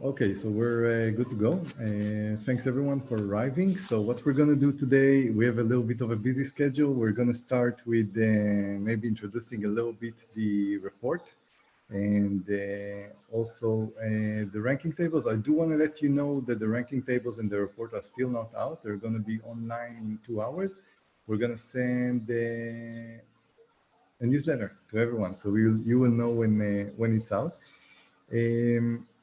Okay, so we're good to go. Thanks everyone for arriving. So what we're going to do today, we have a little bit of a busy schedule. We're going to start with maybe introducing a little bit the report and also the ranking tables. I do want to let you know that the ranking tables and the report are still not out. They're going to be online in 2 hours. We're going to send a newsletter to everyone, so you will know when it's out.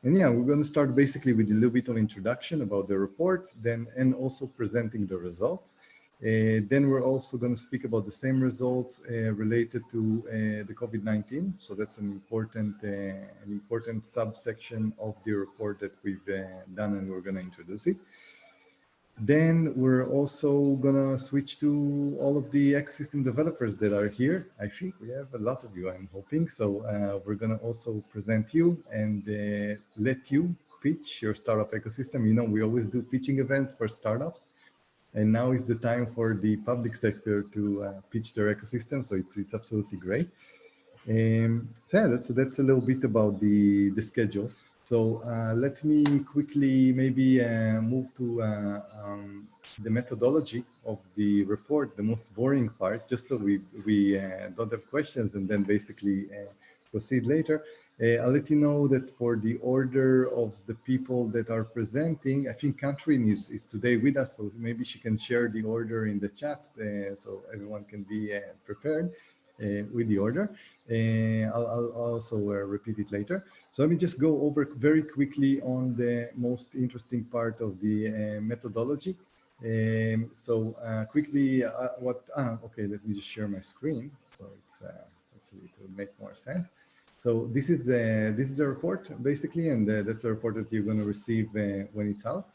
And yeah, we're going to start basically with a little bit of introduction about the report, then and also presenting the results. Then we're also going to speak about the same results related to the COVID-19. So that's an important subsection of the report that we've done, and we're going to introduce it. Then we're also gonna switch to all of the ecosystem developers that are here. I think we have a lot of you, I'm hoping. So we're gonna also present you and let you pitch your startup ecosystem. You know, we always do pitching events for startups. And now is the time for the public sector to pitch their ecosystem. So it's absolutely great. So yeah, that's a little bit about the schedule. So let me quickly maybe move to the methodology of the report, the most boring part, just so we don't have questions and then basically proceed later. I'll let you know that for the order of the people that are presenting, I think Catherine is today with us, so maybe she can share the order in the chat so everyone can be prepared with the order. I'll also repeat it later. So let me just go over very quickly on the most interesting part of the methodology. Quickly, okay, let me just share my screen. So it's actually, it will make more sense. So this is the report basically, and that's the report that you're going to receive when it's out.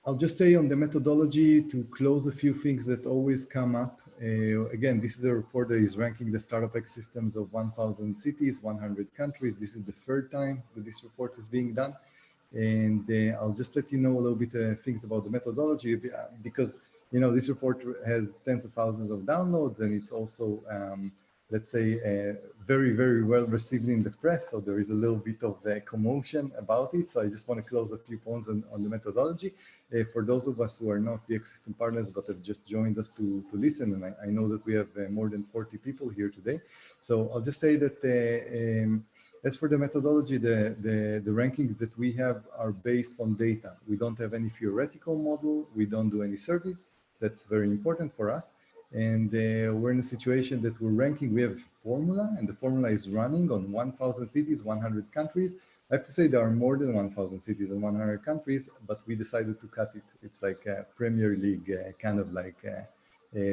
I'll just say on the methodology to close a few things that always come up. Again, this is a report that is ranking the startup ecosystems of 1,000 cities, 100 countries. This is the third time that this report is being done. And I'll just let you know a little bit things about the methodology because, you know, this report has tens of thousands of downloads, and it's also, let's say, very, very well received in the press. So there is a little bit of commotion about it. So I just want to close a few points on the methodology. For those of us who are not the ecosystem partners, but have just joined us to listen, and I know that we have more than 40 people here today. So I'll just say that as for the methodology, the rankings that we have are based on data. We don't have any theoretical model. We don't do any surveys. That's very important for us. And we're in a situation that we're ranking. We have a formula, and the formula is running on 1,000 cities, 100 countries. I have to say there are more than 1,000 cities and 100 countries, but we decided to cut it. It's like a Premier League kind of like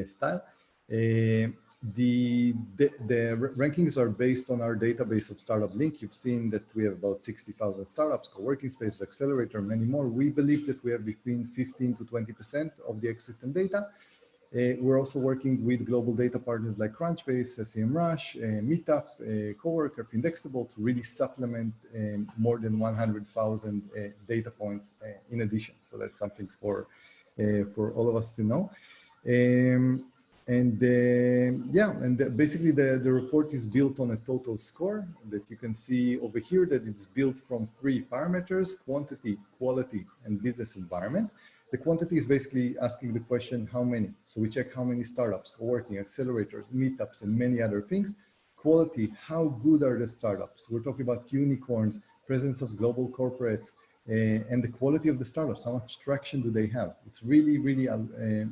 style. The rankings are based on our database of Startup Link. You've seen that we have about 60,000 startups, co-working spaces, accelerator, many more. We believe that we have between 15 to 20% of the ecosystem data. We're also working with global data partners like Crunchbase, SEMrush, Meetup, Coworker, Indexable to really supplement more than 100,000 data points in addition. So that's something for all of us to know. Basically the report is built on a total score that you can see over here, that it's built from 3 parameters: quantity, quality, and business environment. The quantity is basically asking the question, how many? So we check how many startups, co-working, accelerators, meetups, and many other things. Quality, how good are the startups? We're talking about unicorns, presence of global corporates, and the quality of the startups. How much traction do they have? It's really, really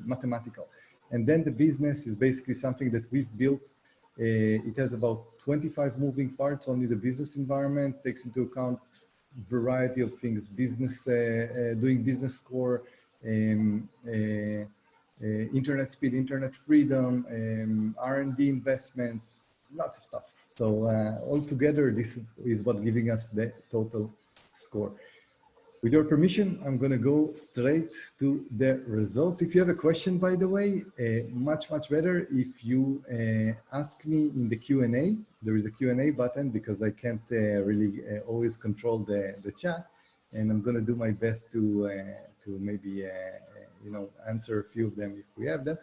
mathematical. And then the business is basically something that we've built. It has about 25 moving parts. Only the business environment takes into account variety of things: business, doing business score, internet speed, internet freedom, R&D investments, lots of stuff. So altogether, this is what giving us the total score. With your permission, I'm going to go straight to the results. If you have a question, by the way, much better if you ask me in the Q&A. There is a Q&A button because I can't really always control the chat, and I'm going to do my best to maybe you know, answer a few of them if we have them.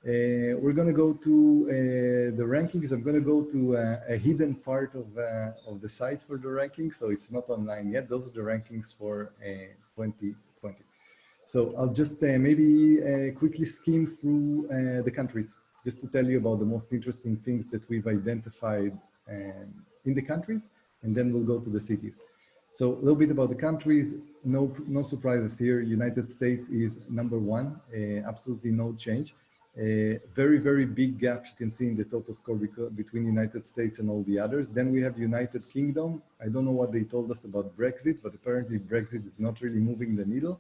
We're going to go to the rankings. I'm going to go to a hidden part of the site for the rankings, so it's not online yet. Those are the rankings for 2020. So I'll just maybe quickly skim through the countries, just to tell you about the most interesting things that we've identified in the countries, and then we'll go to the cities. So a little bit about the countries, no surprises here. United States is number one, absolutely no change. Very, very big gap you can see in the total score between United States and all the others. Then we have United Kingdom. I don't know what they told us about Brexit, but apparently Brexit is not really moving the needle.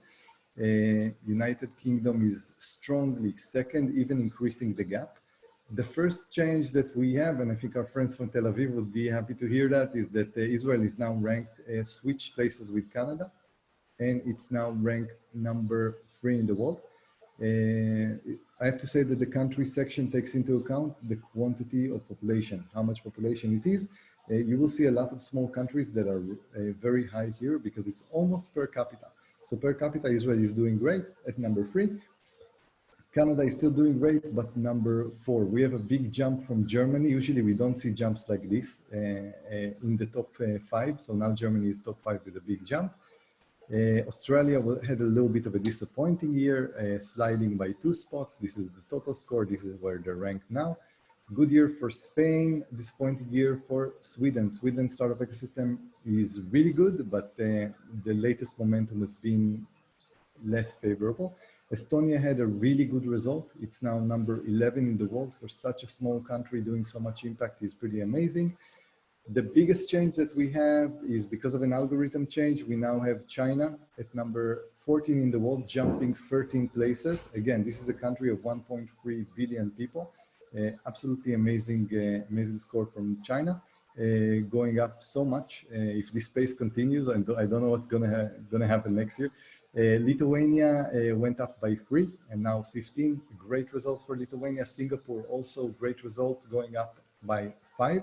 United Kingdom is strongly second, even increasing the gap. The first change that we have, and I think our friends from Tel Aviv would be happy to hear that, is that Israel is now ranked, switched places with Canada, and it's now ranked number 3 in the world. I have to say that the country section takes into account the quantity of population, how much population it is. You will see a lot of small countries that are very high here because it's almost per capita. So per capita, Israel is doing great at number 3. Canada is still doing great, but number 4. We have a big jump from Germany. Usually we don't see jumps like this in the top 5. So now Germany is top 5 with a big jump. Australia had a little bit of a disappointing year, sliding by 2 spots. This is the total score. This is where they're ranked now. Good year for Spain, disappointing year for Sweden. Sweden startup ecosystem is really good, but the latest momentum has been less favorable. Estonia had a really good result. It's now number 11 in the world. For such a small country doing so much impact is pretty amazing. The biggest change that we have is because of an algorithm change. We now have China at number 14 in the world, jumping 13 places. Again, this is a country of 1.3 billion people. Absolutely amazing, amazing score from China, going up so much. If this pace continues, I don't know what's gonna happen next year. Lithuania went up by 3 and now 15. Great results for Lithuania. Singapore also great result, going up by 5.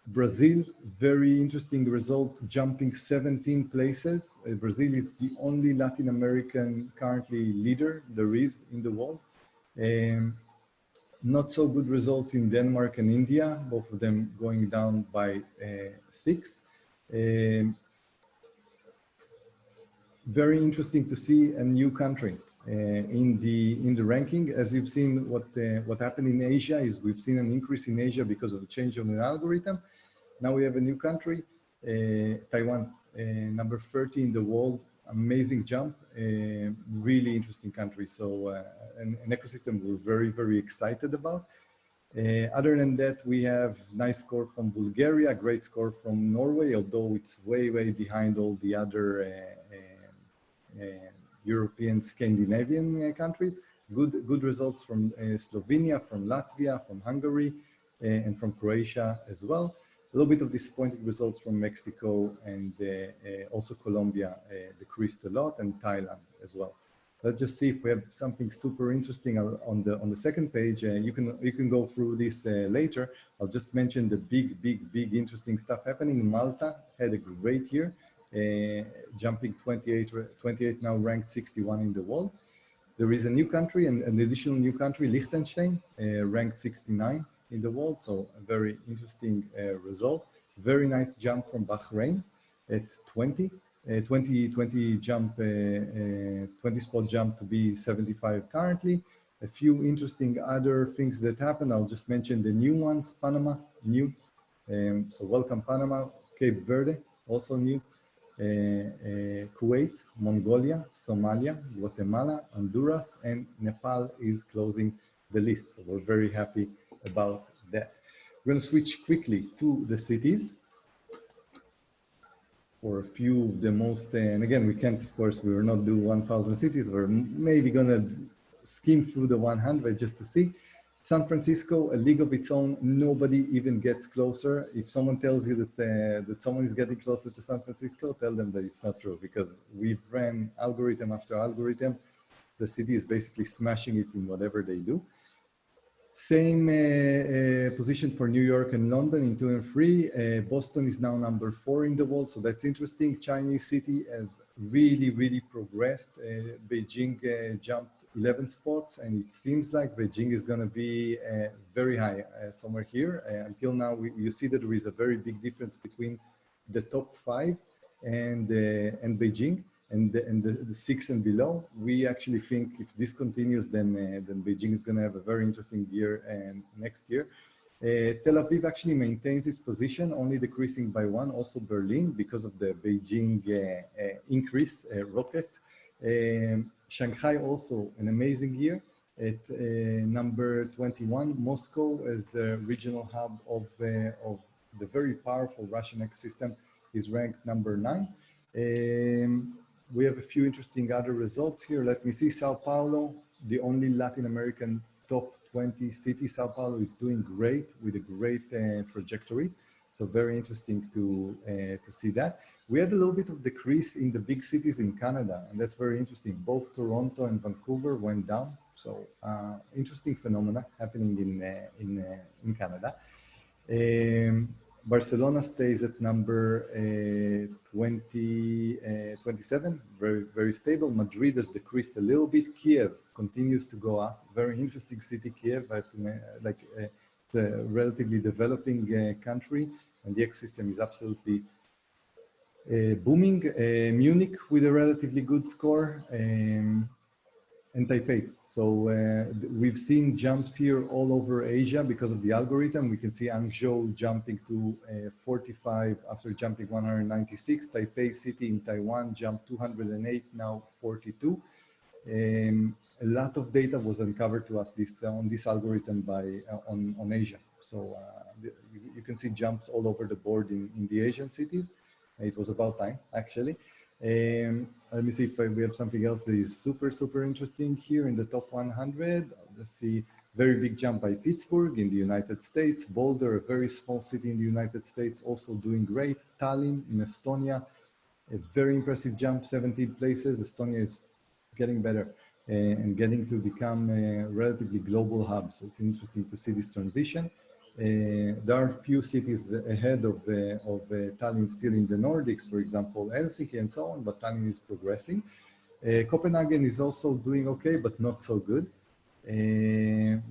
Brazil, very interesting result, jumping 17 places. Brazil is the only Latin American currently leader there is in the world. Not so good results in Denmark and India, both of them going down by 6. Very interesting to see a new country in the ranking. As you've seen, what happened in Asia is we've seen an increase in Asia because of the change of the algorithm. Now we have a new country, Taiwan, number 30 in the world. Amazing jump, really interesting country. So an ecosystem we're very, very excited about. Other than that, we have nice score from Bulgaria, great score from Norway, although it's way, way behind all the other European, Scandinavian countries. Good results from Slovenia, from Latvia, from Hungary, and from Croatia as well. A little bit of disappointing results from Mexico, and also Colombia decreased a lot, and Thailand as well. Let's just see if we have something super interesting on the second page. You can go through this later. I'll just mention the big interesting stuff happening. Malta had a great year, jumping 28, now ranked 61 in the world. There is a new country, an additional new country, Liechtenstein, ranked 69 in the world. So a very interesting result. Very nice jump from Bahrain at 20. 20 jump, 20 spot jump to be 75 currently. A few interesting other things that happened. I'll just mention the new ones. Panama, new. So welcome Panama. Cape Verde, also new. Kuwait, Mongolia, Somalia, Guatemala, Honduras, and Nepal is closing the list. So we're very happy about that. We're going to switch quickly to the cities for a few of the most, and again, we can't, of course, we will not do 1,000 cities. We're maybe going to skim through the 100 just to see. San Francisco, a league of its own. Nobody even gets closer. If someone tells you that someone is getting closer to San Francisco, tell them that it's not true, because we've ran algorithm after algorithm. The city is basically smashing it in whatever they do. Same position for New York and London in 2 and 3. Boston is now number 4 in the world, so that's interesting. Chinese city have really progressed. Beijing jumped 11 spots, and it seems like Beijing is going to be very high somewhere here. Until now, you see that there is a very big difference between the top 5 and Beijing and the 6 and below. We actually think if this continues, then Beijing is going to have a very interesting year next year. Tel Aviv actually maintains its position, only decreasing by 1. Also Berlin, because of the Beijing increase rocket. Shanghai also an amazing year at number 21. Moscow as a regional hub of the very powerful Russian ecosystem is ranked number 9. We have a few interesting other results here. Let me see. Sao Paulo, the only Latin American top 20 city. Sao Paulo is doing great with a great trajectory. So very interesting to see that. We had a little bit of decrease in the big cities in Canada, and that's very interesting. Both Toronto and Vancouver went down. So interesting phenomena happening in Canada. Barcelona stays at number 27, very stable. Madrid has decreased a little bit. Kiev continues to go up. Very interesting city, Kiev. It's a relatively developing country, and the ecosystem is absolutely booming. Munich with a relatively good score. And Taipei. So we've seen jumps here all over Asia because of the algorithm. We can see Hangzhou jumping to 45 after jumping 196. Taipei City in Taiwan jumped 208, now 42. A lot of data was uncovered to us on this algorithm on Asia. So you can see jumps all over the board in the Asian cities. It was about time, actually. Let me see if we have something else that is super interesting here in the top 100. Let's see, very big jump by Pittsburgh in the United States. Boulder, a very small city in the United States, also doing great. Tallinn in Estonia, a very impressive jump, 17 places. Estonia is getting better and getting to become a relatively global hub. So it's interesting to see this transition. There are a few cities ahead of Tallinn still in the Nordics, for example, Helsinki and so on, but Tallinn is progressing. Copenhagen is also doing okay, but not so good.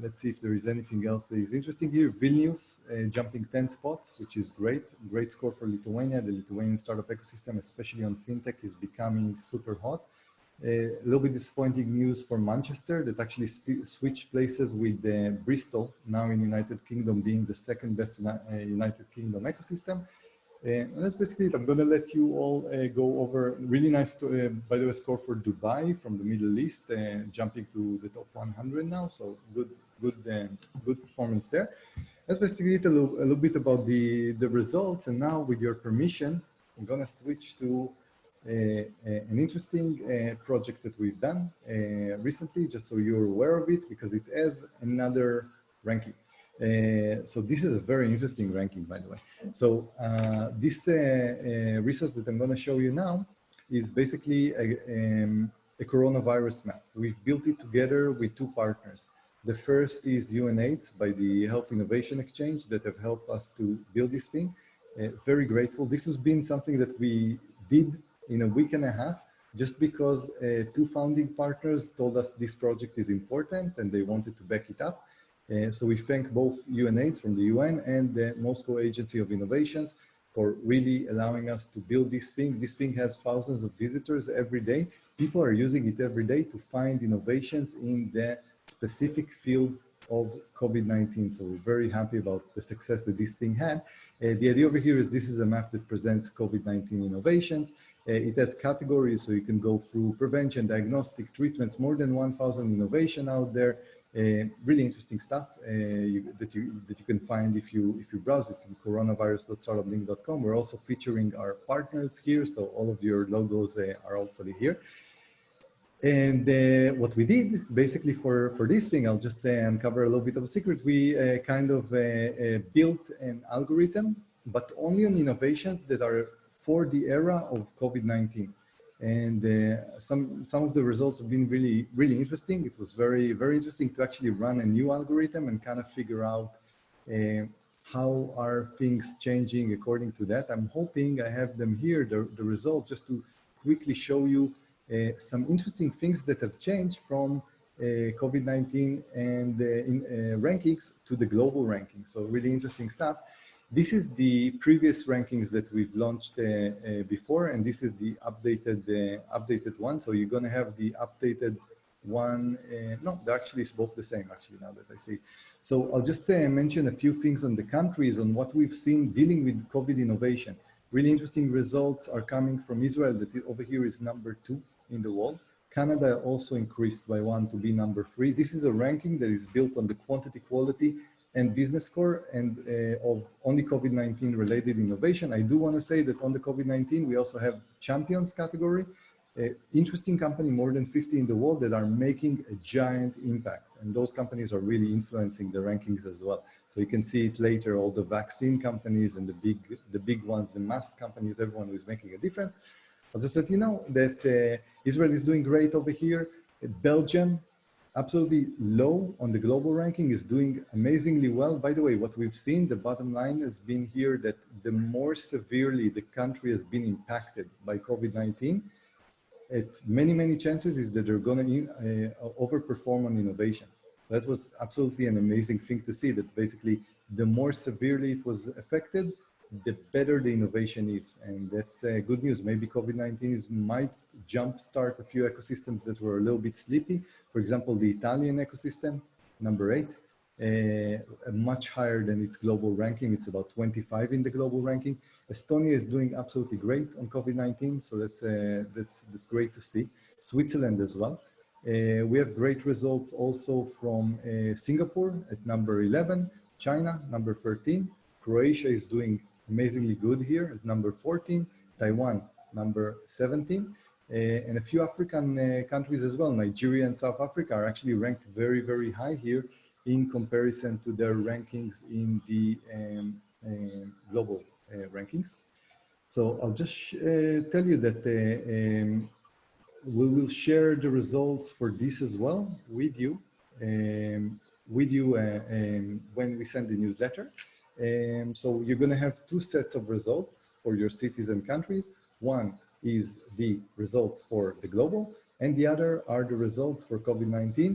Let's see if there is anything else that is interesting here. Vilnius jumping 10 spots, which is great. Great score for Lithuania. The Lithuanian startup ecosystem, especially on fintech, is becoming super hot. A little bit disappointing news for Manchester that actually switched places with Bristol, now in United Kingdom being the second best United Kingdom ecosystem. And that's basically it. I'm going to let you all go over. Really nice, by the way, score for Dubai from the Middle East, jumping to the top 100 now. So good performance there. That's basically it, a little bit about the results. And now, with your permission, I'm going to switch to an interesting project that we've done recently, just so you're aware of it, because it has another ranking. So this is a very interesting ranking, by the way. So this resource that I'm going to show you now is basically a coronavirus map. We've built it together with 2 partners. The first is UNAIDS by the Health Innovation Exchange that have helped us to build this thing. Very grateful. This has been something that we did in a week and a half, just because 2 founding partners told us this project is important and they wanted to back it up. So we thank both UNAIDS from the UN and the Moscow Agency of Innovations for really allowing us to build this thing. This thing has thousands of visitors every day. People are using it every day to find innovations in the specific field of COVID-19. So we're very happy about the success that this thing had. The idea over here is this is a map that presents COVID-19 innovations. It has categories, so you can go through prevention, diagnostic, treatments, more than 1,000 innovation out there. Really interesting stuff that you can find if you browse. It's in coronavirus.startuplink.com. We're also featuring our partners here, so all of your logos are hopefully here. And what we did basically for this thing, I'll just uncover a little bit of a secret. We kind of built an algorithm, but only on innovations that are for the era of COVID-19. And some of the results have been really interesting. It was very interesting to actually run a new algorithm and kind of figure out how are things changing according to that. I'm hoping I have them here, the results, just to quickly show you some interesting things that have changed from COVID-19 and rankings to the global rankings. So really interesting stuff. This is the previous rankings that we've launched before, and this is the updated one. So you're going to have the updated one. No, they're actually both the same, actually, now that I see. So I'll just mention a few things on the countries, on what we've seen dealing with COVID innovation. Really interesting results are coming from Israel, that over here is #2 in the world. Canada also increased by 1 to be #3. This is a ranking that is built on the quantity, quality, and business score and of only COVID-19 related innovation. I do want to say that on the COVID-19, we also have champions category, interesting company, more than 50 in the world, that are making a giant impact. And those companies are really influencing the rankings as well. So you can see it later, all the vaccine companies and the big ones, the mask companies, everyone who is making a difference. I'll just let you know that Israel is doing great over here. Belgium, absolutely low on the global ranking, is doing amazingly well. By the way, what we've seen, the bottom line has been here that the more severely the country has been impacted by COVID-19, many chances is that they're going to overperform on innovation. That was absolutely an amazing thing to see, that basically the more severely it was affected, the better the innovation is. And that's good news. Maybe COVID-19 might jumpstart a few ecosystems that were a little bit sleepy. For example, the Italian ecosystem, #8, much higher than its global ranking. It's about 25 in the global ranking. Estonia is doing absolutely great on COVID-19, so that's great to see. Switzerland as well. We have great results also from Singapore at #11, China #13, Croatia is doing amazingly good here at #14, Taiwan #17, and a few African countries as well. Nigeria and South Africa are actually ranked very high here in comparison to their rankings in the global rankings. So I'll just tell you that we will share the results for this as well with you, when we send the newsletter. So you're going to have 2 sets of results for your cities and countries. One is the results for the global, and the other are the results for COVID-19.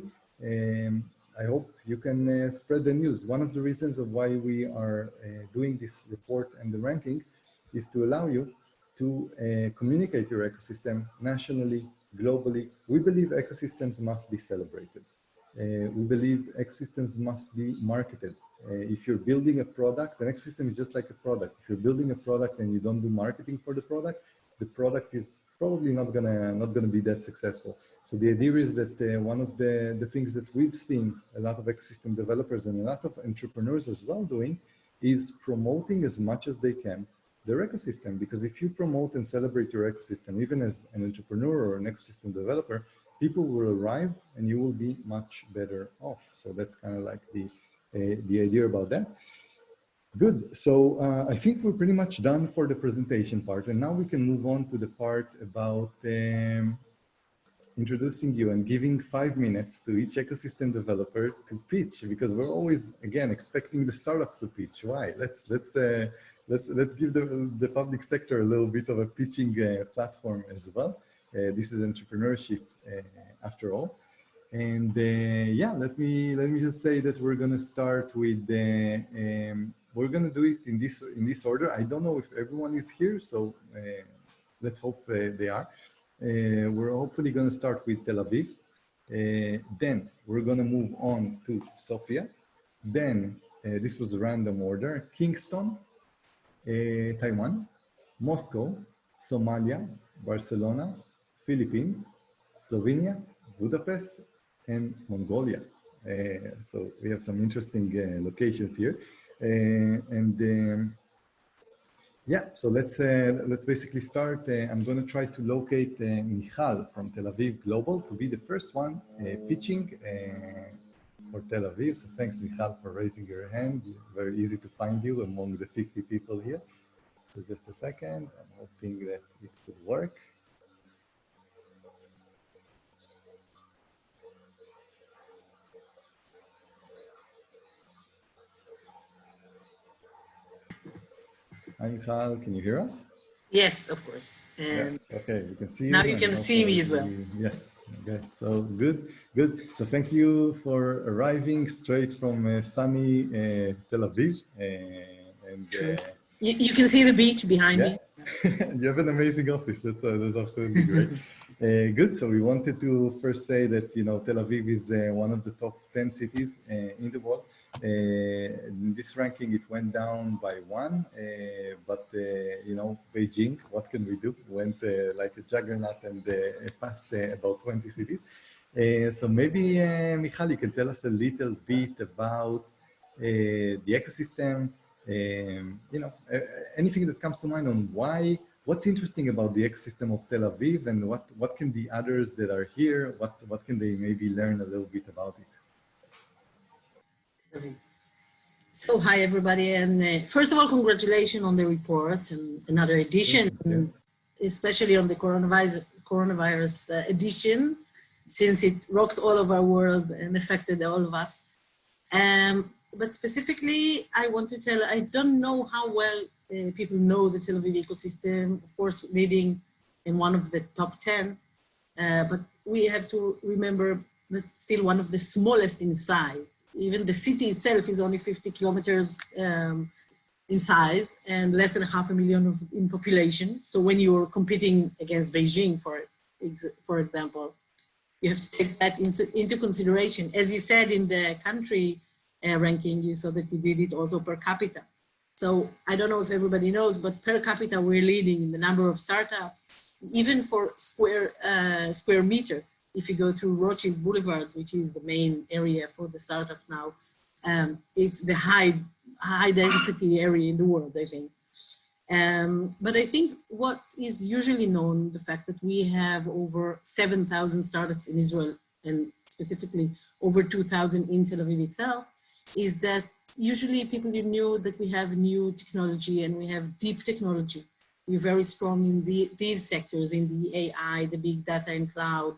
I hope you can spread the news. One of the reasons of why we are doing this report and the ranking is to allow you to communicate your ecosystem nationally, globally. We believe ecosystems must be celebrated. We believe ecosystems must be marketed. If you're building a product, an ecosystem is just like a product. If you're building a product and you don't do marketing for the product is probably not gonna be that successful. So the idea is that one of the things that we've seen a lot of ecosystem developers and a lot of entrepreneurs as well doing is promoting as much as they can their ecosystem. Because if you promote and celebrate your ecosystem, even as an entrepreneur or an ecosystem developer, people will arrive and you will be much better off. So that's kind of like the idea about that. Good. So I think we're pretty much done for the presentation part, and now we can move on to the part about introducing you and giving 5 minutes to each ecosystem developer to pitch, because we're always, again, expecting the startups to pitch. Why? Let's give the public sector a little bit of a pitching platform as well. This is entrepreneurship after all. And yeah, let me just say that we're going to start with we're going to do it in this order. I don't know if everyone is here, so let's hope they are. We're hopefully going to start with Tel Aviv. Then we're going to move on to Sofia. Then this was a random order: Kingston, Taiwan, Moscow, Somalia, Barcelona, Philippines, Slovenia, Budapest, and Mongolia. So we have some interesting locations here. Yeah, so let's basically start. I'm going to try to locate Michal from Tel Aviv Global to be the first one pitching for Tel Aviv. So thanks, Michal, for raising your hand. Very easy to find you among the 50 people here. So just a second. I'm hoping that it could work. Hi, Michal, can you hear us? Yes, of course. And Yes. Okay. We can see now you, you and can see also me as well. yes. Okay. So good, good. So thank you for arriving straight from sunny Tel Aviv, and True. You can see the beach behind yeah, me. you have an amazing office. That's absolutely great. Good. So we wanted to first say that Tel Aviv is one of the top 10 cities in the world. In this ranking, it went down by one, but Beijing, what can we do? Went like a juggernaut and passed about 20 cities. So maybe Michal, you can tell us a little bit about the ecosystem, anything that comes to mind on what's interesting about the ecosystem of Tel Aviv, and what can the others that are here, what can they maybe learn a little bit about it? Okay. So hi everybody, and first of all, congratulations on the report and another edition, Yeah. especially on the coronavirus edition, since it rocked all of our world and affected all of us. But specifically, I want to tell, I don't know how well people know the Tel Aviv ecosystem, of course, leading in one of the top 10, but we have to remember that it's still one of the smallest in size. Even the city itself is only 50 kilometers in size and less than 500,000 in population. So when you're competing against Beijing, for example, you have to take that into consideration. As you said in the country ranking, you saw that we did it also per capita. So I don't know if everybody knows, but per capita, we're leading in the number of startups, even for square meter. If you go through Rothschild Boulevard, which is the main area for the startup now, it's the high density area in the world, I think. But I think what is usually known, the fact that we have over 7,000 startups in Israel, and specifically over 2,000 in Tel Aviv itself, is that usually people knew that we have new technology and we have deep technology. We're very strong in these sectors, in the AI, the big data and cloud,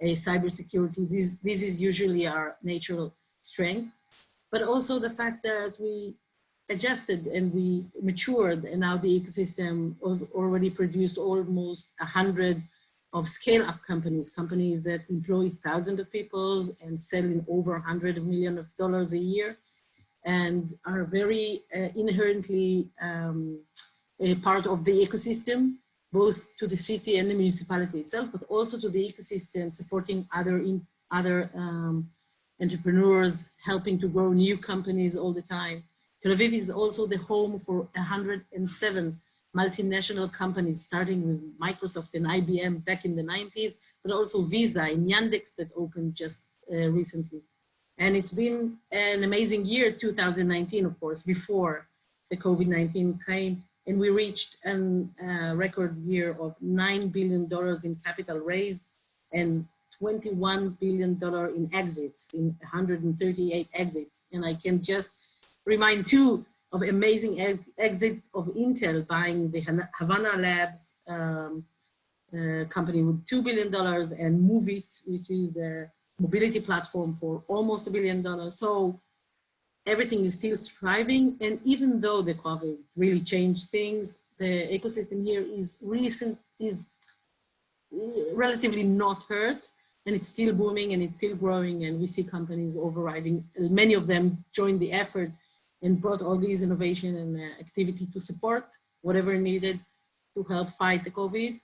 cybersecurity. This is usually our natural strength, but also the fact that we adjusted and we matured, and now the ecosystem already produced almost 100 of scale-up companies that employ thousands of people and sell in over $100 million a year, and are very inherently a part of the ecosystem, both to the city and the municipality itself, but also to the ecosystem, supporting other entrepreneurs, helping to grow new companies all the time. Tel Aviv is also the home for 107 multinational companies, starting with Microsoft and IBM back in the 90s, but also Visa and Yandex that opened just recently. And it's been an amazing year, 2019, of course, before the COVID-19 came, and we reached a record year of $9 billion in capital raised and $21 billion in exits, in 138 exits. And I can just remind two of amazing exits of Intel buying the Havana Labs company with $2 billion, and Moovit, which is the mobility platform, for almost $1 billion. So everything is still thriving. And even though the COVID really changed things, the ecosystem here is relatively not hurt, and it's still booming and it's still growing, and we see companies overriding. Many of them joined the effort and brought all these innovation and activity to support whatever needed to help fight the COVID.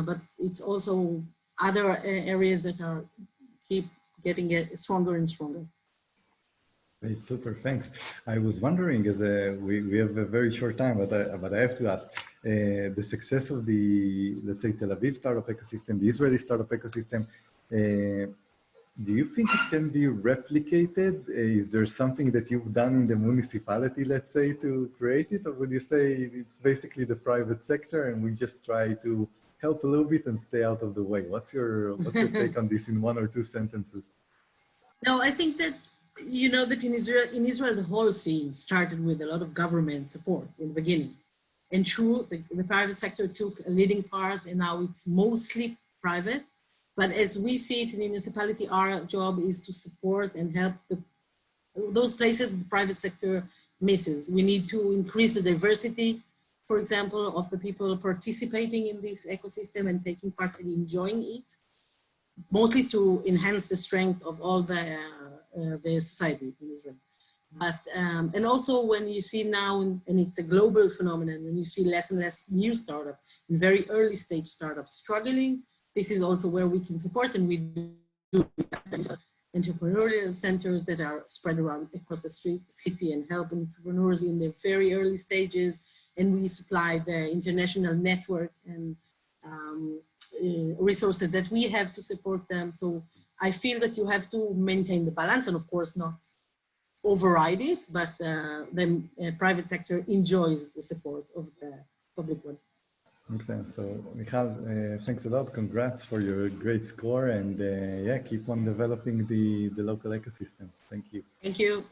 But it's also other areas that are keep getting stronger and stronger. Great, super, thanks. I was wondering, as we have a very short time, but I have to ask, the success of the, let's say, Tel Aviv startup ecosystem, the Israeli startup ecosystem, do you think it can be replicated? Is there something that you've done in the municipality, let's say, to create it? Or would you say it's basically the private sector and we just try to help a little bit and stay out of the way? What's your take on this in one or two sentences? No, I think that, you know, that in Israel, the whole scene started with a lot of government support in the beginning. And true, the private sector took a leading part, and now it's mostly private. But as we see it in the municipality, our job is to support and help those places the private sector misses. We need to increase the diversity for example, of the people participating in this ecosystem and taking part and enjoying it, mostly to enhance the strength of all the society in Israel. But, and also when you see now, and it's a global phenomenon, when you see less and less new startups, very early stage startups struggling, this is also where we can support, and we do entrepreneurial centers that are spread around across the city and help entrepreneurs in the very early stages. And we supply the international network and resources that we have to support them. So I feel that you have to maintain the balance and of course not override it, but the private sector enjoys the support of the public one. Excellent. So, Michal, thanks a lot. Congrats for your great score, and yeah, keep on developing the local ecosystem. Thank you. Thank you.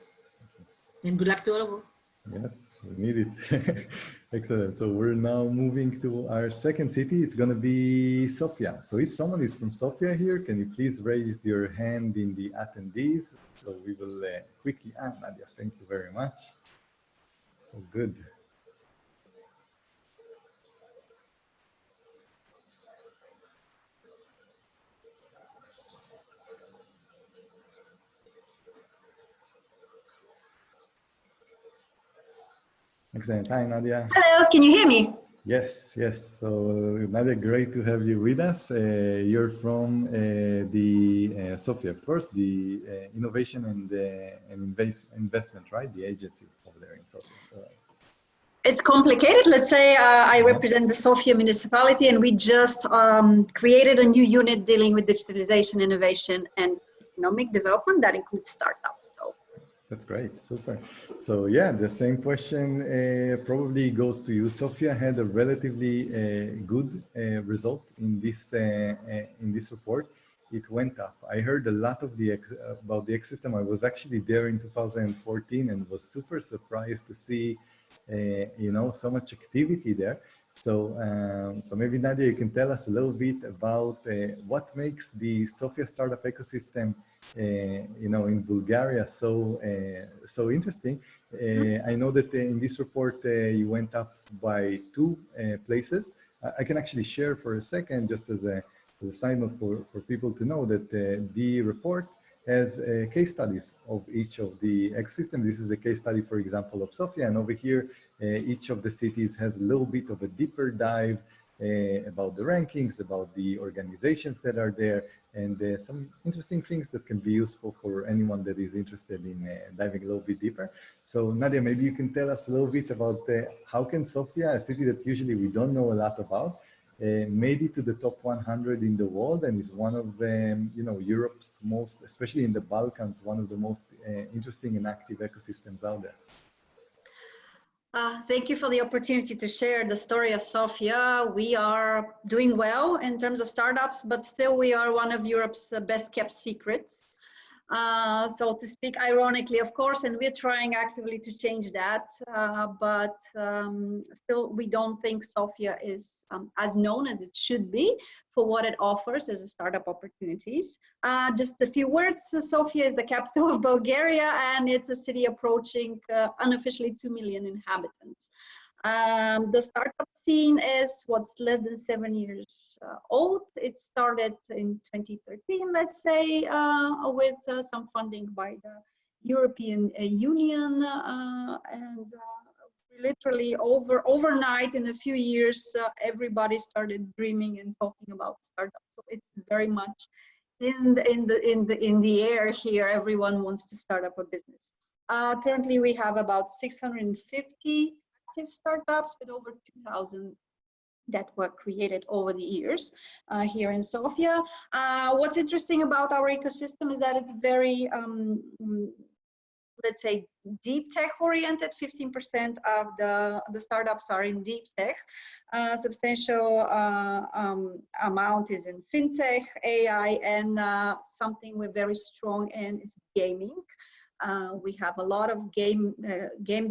And good luck to all of you. Yes, we need it. Excellent. So we're now moving to our second city. It's going to be Sofia. So if someone is from Sofia here, can you please raise your hand in the attendees? So we will quickly, Nadia, thank you very much. So good. Excellent. Hi, Nadia. Hello, can you hear me? Yes, yes. So, Nadia, great to have you with us. You're from the Sofia, of course, the Innovation and Investment, right? The agency over there in Sofia. So, it's complicated. Let's say I represent the Sofia municipality, and we just created a new unit dealing with digitalization, innovation, and economic development that includes startups. So. That's great, super. So yeah, the same question probably goes to you. Sofia had a relatively good result in this report. It went up. I heard a lot of about the ecosystem. I was actually there in 2014 and was super surprised to see, so much activity there. So, so maybe Nadia, you can tell us a little bit about what makes the Sofia startup ecosystem, in Bulgaria so interesting. I know that in this report you went up by 2 places. I can actually share for a second, just as a side note for people to know that the report has case studies of each of the ecosystems. This is a case study, for example, of Sofia, and over here, each of the cities has a little bit of a deeper dive about the rankings, about the organizations that are there, and some interesting things that can be useful for anyone that is interested in diving a little bit deeper. So Nadia, maybe you can tell us a little bit about how can Sofia, a city that usually we don't know a lot about, made it to the top 100 in the world and is one of Europe's most, especially in the Balkans, one of the most interesting and active ecosystems out there. Thank you for the opportunity to share the story of Sofia. We are doing well in terms of startups, but still we are one of Europe's best kept secrets. So to speak ironically, of course, and we're trying actively to change that, but still we don't think Sofia is as known as it should be for what it offers as a startup opportunities. Just a few words, Sofia is the capital of Bulgaria, and it's a city approaching unofficially 2 million inhabitants. The startup scene is what's less than 7 years old. It started in 2013, let's say, with some funding by the European Union, and literally overnight in a few years, everybody started dreaming and talking about startups. So it's very much in the air here. Everyone wants to start up a business. Currently, we have about 650 active startups with over 2,000 that were created over the years here in Sofia. What's interesting about our ecosystem is that it's very let's say deep tech oriented. 15% of the startups are in deep tech. Substantial amount is in fintech, AI, and something we're very strong in is gaming. We have a lot of game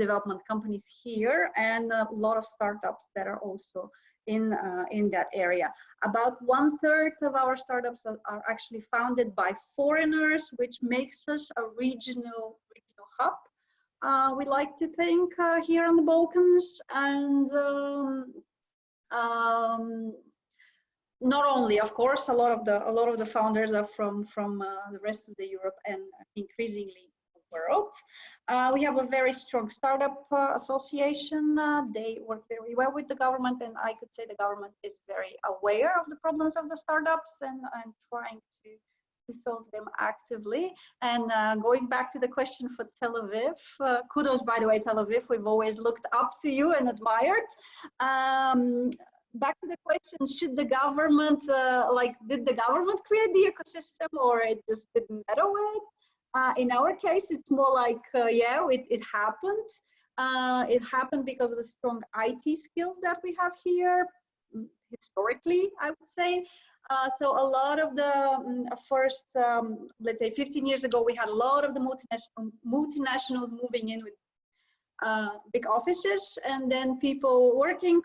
development companies here, and a lot of startups that are also in that area. About 1/3 of our startups are actually founded by foreigners, which makes us a regional hub. we like to think here on the Balkans, and not only, of course, a lot of the founders are from the rest of the Europe and increasingly the world. We have a very strong startup association. They work very well with the government, and I could say the government is very aware of the problems of the startups and trying to solve them actively. And going back to the question for Tel Aviv, kudos, by the way, Tel Aviv, we've always looked up to you and admired. Back to the question, should the government, did the government create the ecosystem, or it just didn't matter with? In our case, it's more like, yeah, it happened. It happened because of the strong IT skills that we have here, historically, I would say. So a lot of the first, let's say 15 years ago, we had a lot of the multinationals moving in with big offices, and then people working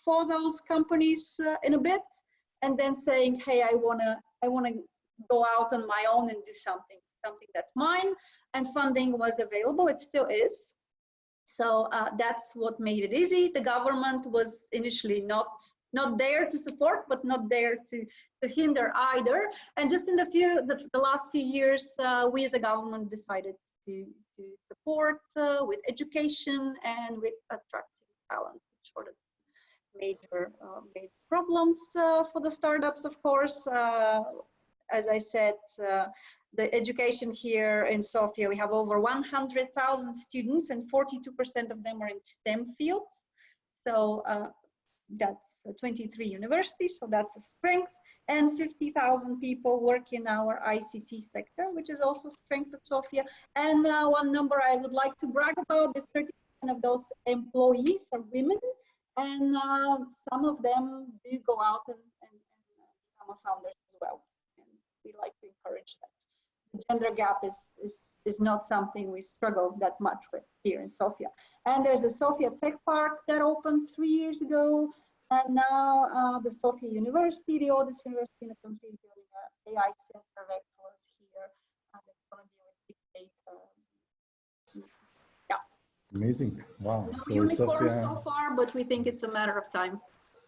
for those companies in a bit, and then saying, hey, I wanna go out on my own and do something that's mine, and funding was available. It still is. So that's what made it easy. The government was initially not there to support, but not there to hinder either. And just in the last few years, we as a government decided to support with education and with attracting talent, which were the major problems for the startups, of course. As I said, the education here in Sofia, we have over 100,000 students, and 42% of them are in STEM fields. So that's 23 universities, so that's a strength. And 50,000 people work in our ICT sector, which is also strength of Sofia. And one number I would like to brag about is 30% of those employees are women, and some of them do go out and become founders as well. And we like to encourage that. The gender gap is not something we struggle that much with here in Sofia. And there's a Sofia Tech Park that opened 3 years ago. And now the Sofia University, the oldest university in the country, is building an AI center of excellence here. And it's going to be with big data. Yeah. Amazing. Wow. No so unicorns Sofia, so far, but we think it's a matter of time.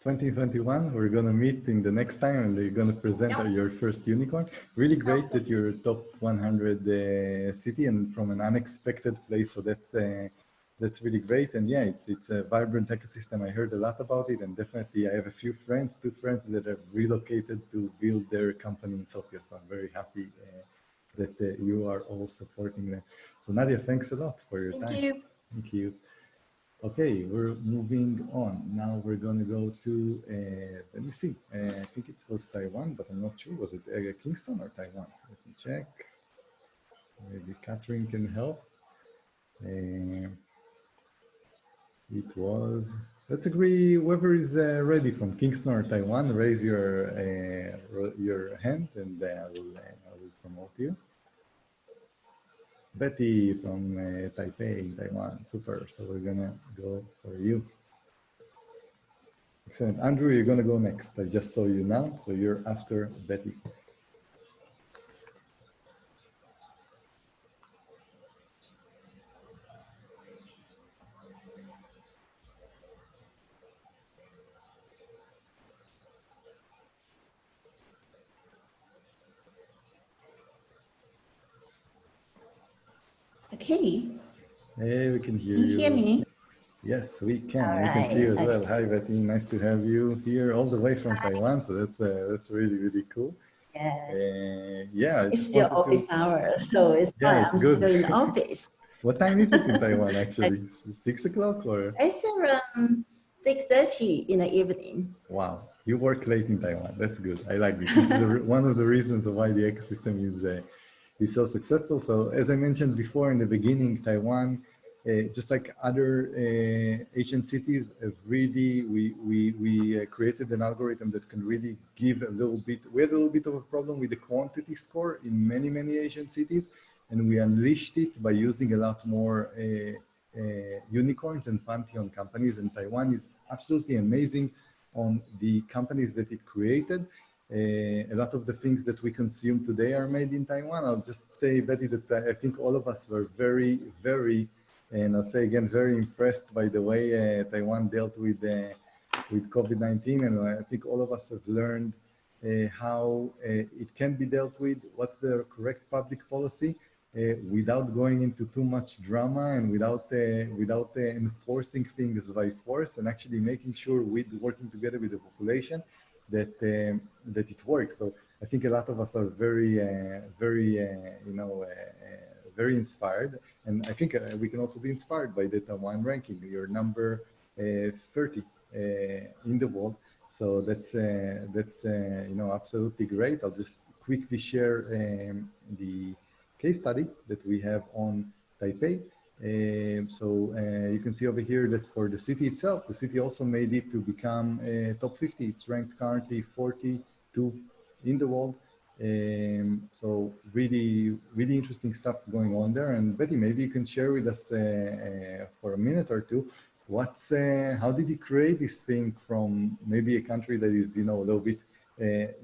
2021, we're going to meet in the next time, and you're going to present your first unicorn. Really great that you're top 100 city and from an unexpected place. So that's really great. And yeah, it's a vibrant ecosystem. I heard a lot about it, and definitely I have a few friends, 2 friends that have relocated to build their company in Sofia. So I'm very happy that you are all supporting them. So Nadia, thanks a lot for your time. Thank you. Thank you. Okay, we're moving on. Now we're going to go to, let me see, I think it was Taiwan, but I'm not sure. Was it Kingston or Taiwan? Let me check. Maybe Catherine can help. It was, let's agree, whoever is ready from Kingston or Taiwan, raise your hand, and I will promote you. Betty from Taipei, Taiwan, super. So we're gonna go for you. Excellent. Andrew, you're gonna go next. I just saw you now, so you're after Betty. Okay. Hey, we can hear you. Can you hear me? Yes, we can. All we can see you as right. well. Hi, Betty. Nice to have you here all the way from Taiwan. So that's really, really cool. Yeah. Yeah. It's still office hour, so it's fine. It's I'm good. still in the office. What time is it in Taiwan, actually? 6 o'clock or? It's around 6:30 in the evening. Wow. You work late in Taiwan. That's good. I like this. This is one of the reasons why the ecosystem is so successful. So as I mentioned before in the beginning, Taiwan, just like other Asian cities, really, we created an algorithm that can really give a little bit, we had a little bit of a problem with the quantity score in many, many Asian cities, and we unleashed it by using a lot more unicorns and pantheon companies, and Taiwan is absolutely amazing on the companies that it created. A lot of the things that we consume today are made in Taiwan. I'll just say, Betty, that I think all of us were very, very And I'll say again, very impressed by the way Taiwan dealt with COVID-19. And I think all of us have learned how it can be dealt with, what's the correct public policy, without going into too much drama and without enforcing things by force, and actually making sure with working together with the population that that it works. So I think a lot of us are very inspired, and I think we can also be inspired by the Taiwan ranking. You're number 30 in the world, so that's absolutely great. I'll just quickly share the case study that we have on Taipei. You can see over here that for the city itself, the city also made it to become top 50. It's ranked currently 42 in the world. So really interesting stuff going on there. And Betty, maybe you can share with us for a minute or two, how did you create this thing from maybe a country that is, a little bit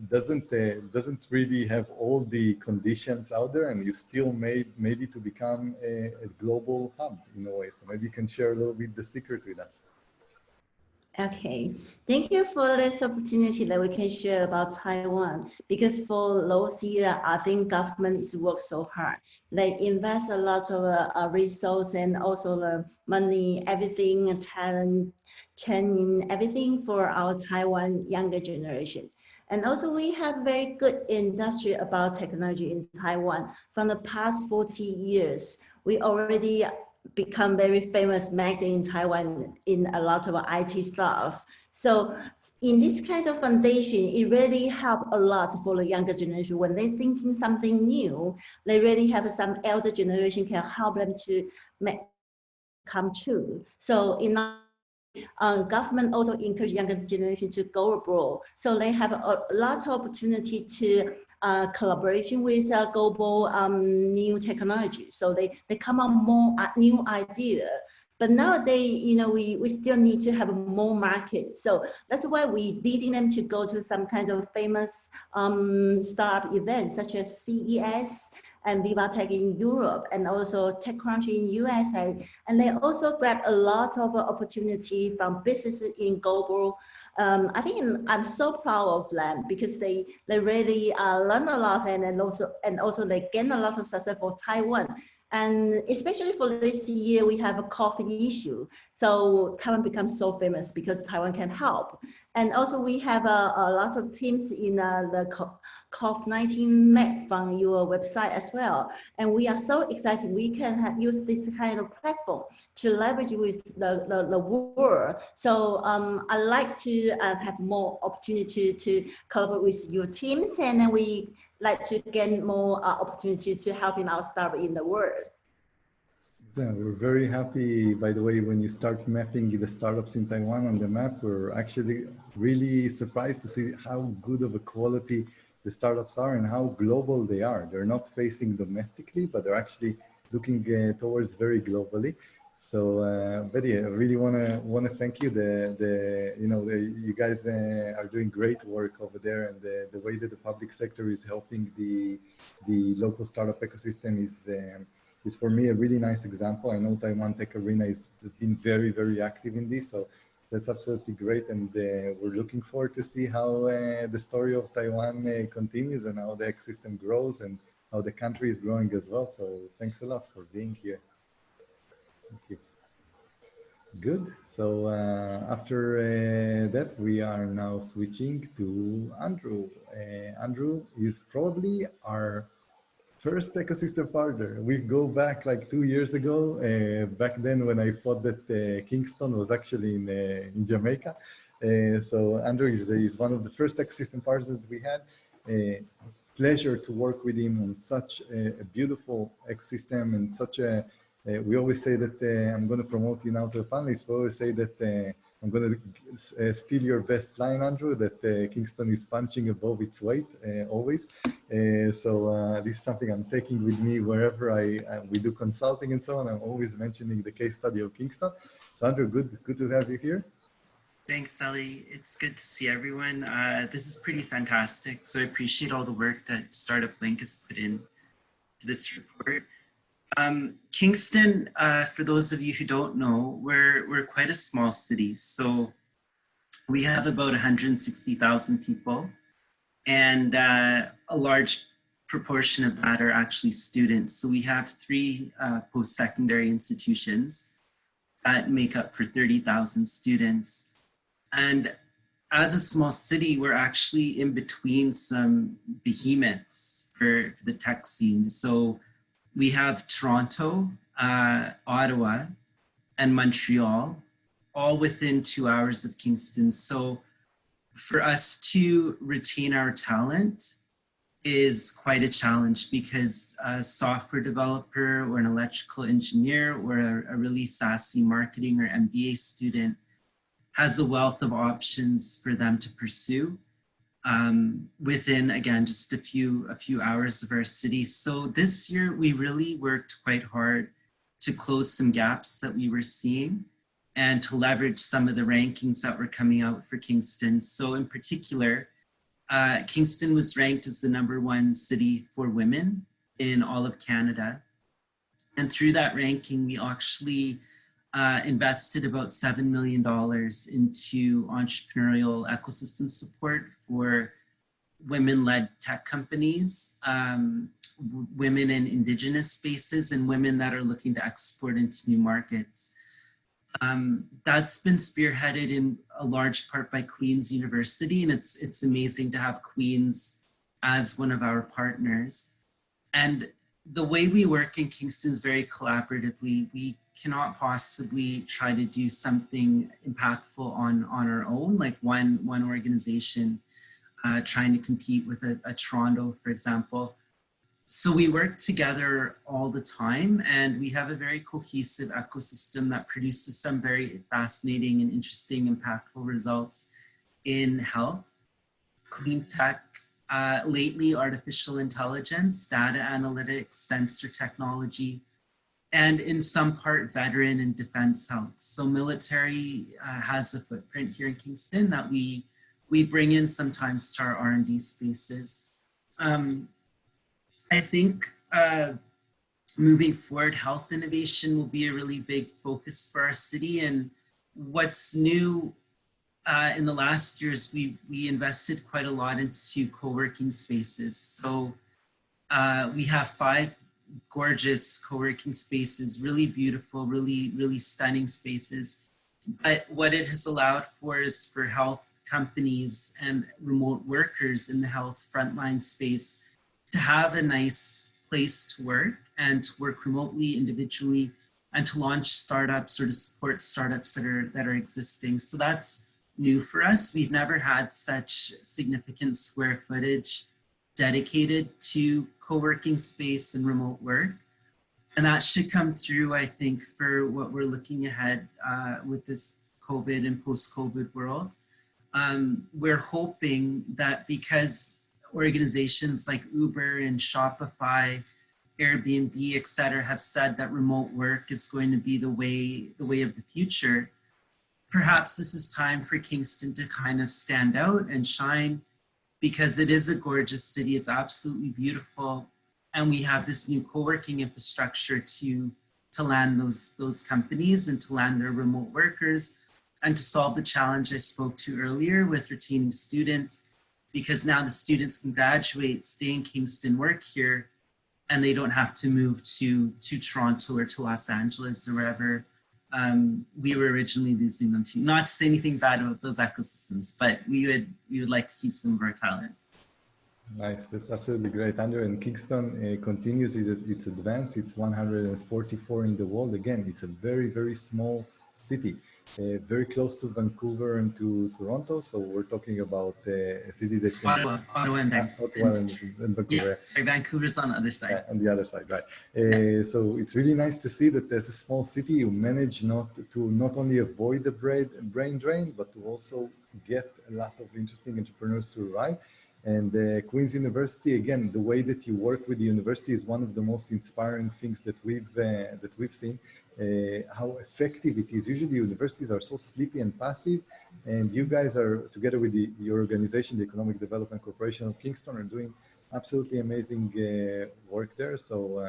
doesn't really have all the conditions out there, and you still made it to become a global hub in a way. So maybe you can share a little bit the secret with us. Okay, thank you for this opportunity that we can share about Taiwan, because for those years, I think government is worked so hard. They invest a lot of resource and also the money, everything, talent, training, everything for our Taiwan younger generation. And also we have very good industry about technology in Taiwan. From the past 40 years, we already become very famous made in Taiwan in a lot of IT stuff. So in this kind of foundation, it really helped a lot for the younger generation. When they're thinking something new, they really have some elder generation can help them to make come true. So in government also encourage younger generation to go abroad. So they have a lot of opportunity to collaboration with global new technology. So they come up more new idea. But nowadays, we still need to have more market. So that's why we leading them to go to some kind of famous startup events such as CES and VivaTech in Europe, and also TechCrunch in USA. And they also grab a lot of opportunity from businesses in global. I think I'm so proud of them because they really learn a lot, and also they gain a lot of success for Taiwan. And especially for this year, we have a COVID issue. So Taiwan becomes so famous because Taiwan can help. And also we have a lot of teams in the COVID-19 map from your website as well. And we are so excited we can use this kind of platform to leverage with the world. So I like to have more opportunity to collaborate with your teams, and then we like to gain more opportunity to help in our startup in the world. Yeah, we're very happy, by the way, when you start mapping the startups in Taiwan on the map. We're actually really surprised to see how good of a quality the startups are and how global they are. They're not facing domestically, but they're actually looking towards very globally. So Betty, I really want to thank you. You guys are doing great work over there, and the way that the public sector is helping the local startup ecosystem is for me a really nice example. I know Taiwan Tech Arena has been very, very active in this, so that's absolutely great. And we're looking forward to see how the story of Taiwan continues and how the ecosystem grows and how the country is growing as well. So thanks a lot for being here. Thank you. Good. So after that, we are now switching to Andrew. Andrew is probably our first ecosystem partner. We go back like 2 years ago, back then when I thought that Kingston was actually in Jamaica. So Andrew is one of the first ecosystem partners that we had. Pleasure to work with him on such a beautiful ecosystem and such a, we always say that, I'm going to promote you now to the panelists, we always say that I'm going to steal your best line, Andrew, that Kingston is punching above its weight always. So this is something I'm taking with me wherever we do consulting and so on. I'm always mentioning the case study of Kingston. So Andrew, good to have you here. Thanks, Sally. It's good to see everyone. This is pretty fantastic. So I appreciate all the work that Startup Link has put in to this report. Kingston, for those of you who don't know, we're quite a small city. So we have about 160,000 people, and a large proportion of that are actually students. So we have three post-secondary institutions that make up for 30,000 students. And as a small city, we're actually in between some behemoths for the tech scene. So we have Toronto, Ottawa, and Montreal, all within 2 hours of Kingston. So for us to retain our talent is quite a challenge, because a software developer or an electrical engineer or a really sassy marketing or MBA student has a wealth of options for them to pursue within, again, just a few hours of our city. So this year we really worked quite hard to close some gaps that we were seeing and to leverage some of the rankings that were coming out for Kingston. So in particular, Kingston was ranked as the #1 city for women in all of Canada. And through that ranking, we actually invested about $7 million into entrepreneurial ecosystem support for women-led tech companies, women in Indigenous spaces, and women that are looking to export into new markets. That's been spearheaded in a large part by Queen's University, and it's amazing to have Queen's as one of our partners. And the way we work in Kingston is very collaboratively. We cannot possibly try to do something impactful on our own, like one organization trying to compete with a Toronto, for example. So we work together all the time, and we have a very cohesive ecosystem that produces some very fascinating and interesting, impactful results in health, clean tech, lately artificial intelligence, data analytics, sensor technology, and in some part veteran and defense health. So military has a footprint here in Kingston that we bring in sometimes to our R&D spaces. I think moving forward, health innovation will be a really big focus for our city. And what's new in the last years, we invested quite a lot into co-working spaces. So we have 5 gorgeous co-working spaces, really beautiful, really stunning spaces. But what it has allowed for is for health companies and remote workers in the health frontline space to have a nice place to work and to work remotely, individually, and to launch startups or to support startups that are existing. So that's new for us. We've never had such significant square footage dedicated to co-working space and remote work. And that should come through, I think, for what we're looking ahead with this COVID and post-COVID world. We're hoping that because organizations like Uber and Shopify, Airbnb, et cetera, have said that remote work is going to be the way of the future, perhaps this is time for Kingston to kind of stand out and shine, because it is a gorgeous city. It's absolutely beautiful. And we have this new co-working infrastructure to land those companies and to land their remote workers, and to solve the challenge I spoke to earlier with retaining students, because now the students can graduate, stay in Kingston, work here, and they don't have to move to Toronto or to Los Angeles or wherever we were originally losing them to. Not to say anything bad about those ecosystems, but we would like to keep some of our talent. Nice, that's absolutely great, Andrew. And Kingston continues its advance. It's 144 in the world. Again, it's a very small city, very close to Vancouver and to Toronto. So we're talking about a city that can... Ottawa and Vancouver. Yeah, sorry, Vancouver's on the other side. On the other side, right. So it's really nice to see that as a small city, you manage not only avoid the brain drain, but to also get a lot of interesting entrepreneurs to arrive. And Queen's University, again, the way that you work with the university is one of the most inspiring things that we've seen. How effective it is. Usually universities are so sleepy and passive, and you guys are, together with your organization, the Economic Development Corporation of Kingston, are doing absolutely amazing work there. So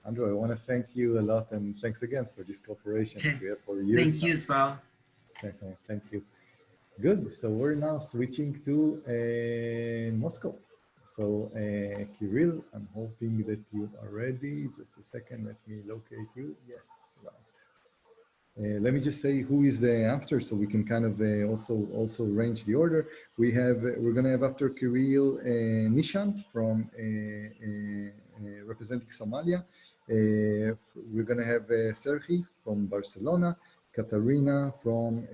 Andrew, I want to thank you a lot, and thanks again for this cooperation Okay. that we have for years. Thank you as well. Thanks, man. Thank you. Good. So we're now switching to Moscow. So Kirill, I'm hoping that you are ready. Just a second. Let me locate you. Yes, right. Let me just say who is after, so we can kind of also arrange the order. We're going to have after Kirill Nishant from representing Somalia. We're going to have Serhi from Barcelona, Katarina from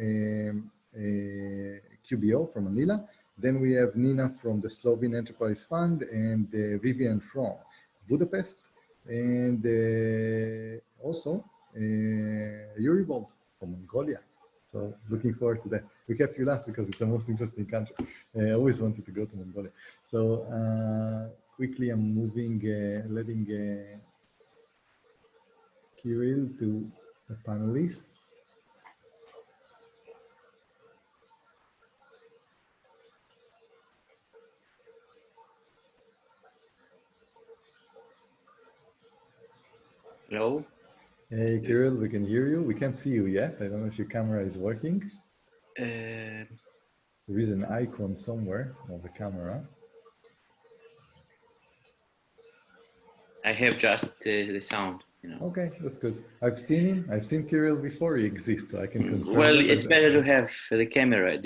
QBO from Manila. Then we have Nina from the Slovene Enterprise Fund and Vivian from Budapest, and also Yuri Bold from Mongolia. So looking forward to that. We kept you last because it's the most interesting country. I always wanted to go to Mongolia. So quickly I'm moving, letting Kirill to the panelists. Hello. Hey, Kirill, we can hear you. We can't see you yet. I don't know if your camera is working. There is an icon somewhere of the camera. I have just the sound, you know. Okay, that's good. I've seen him. I've seen Kirill before. He exists, so I can confirm. Well, it's better to have the camera.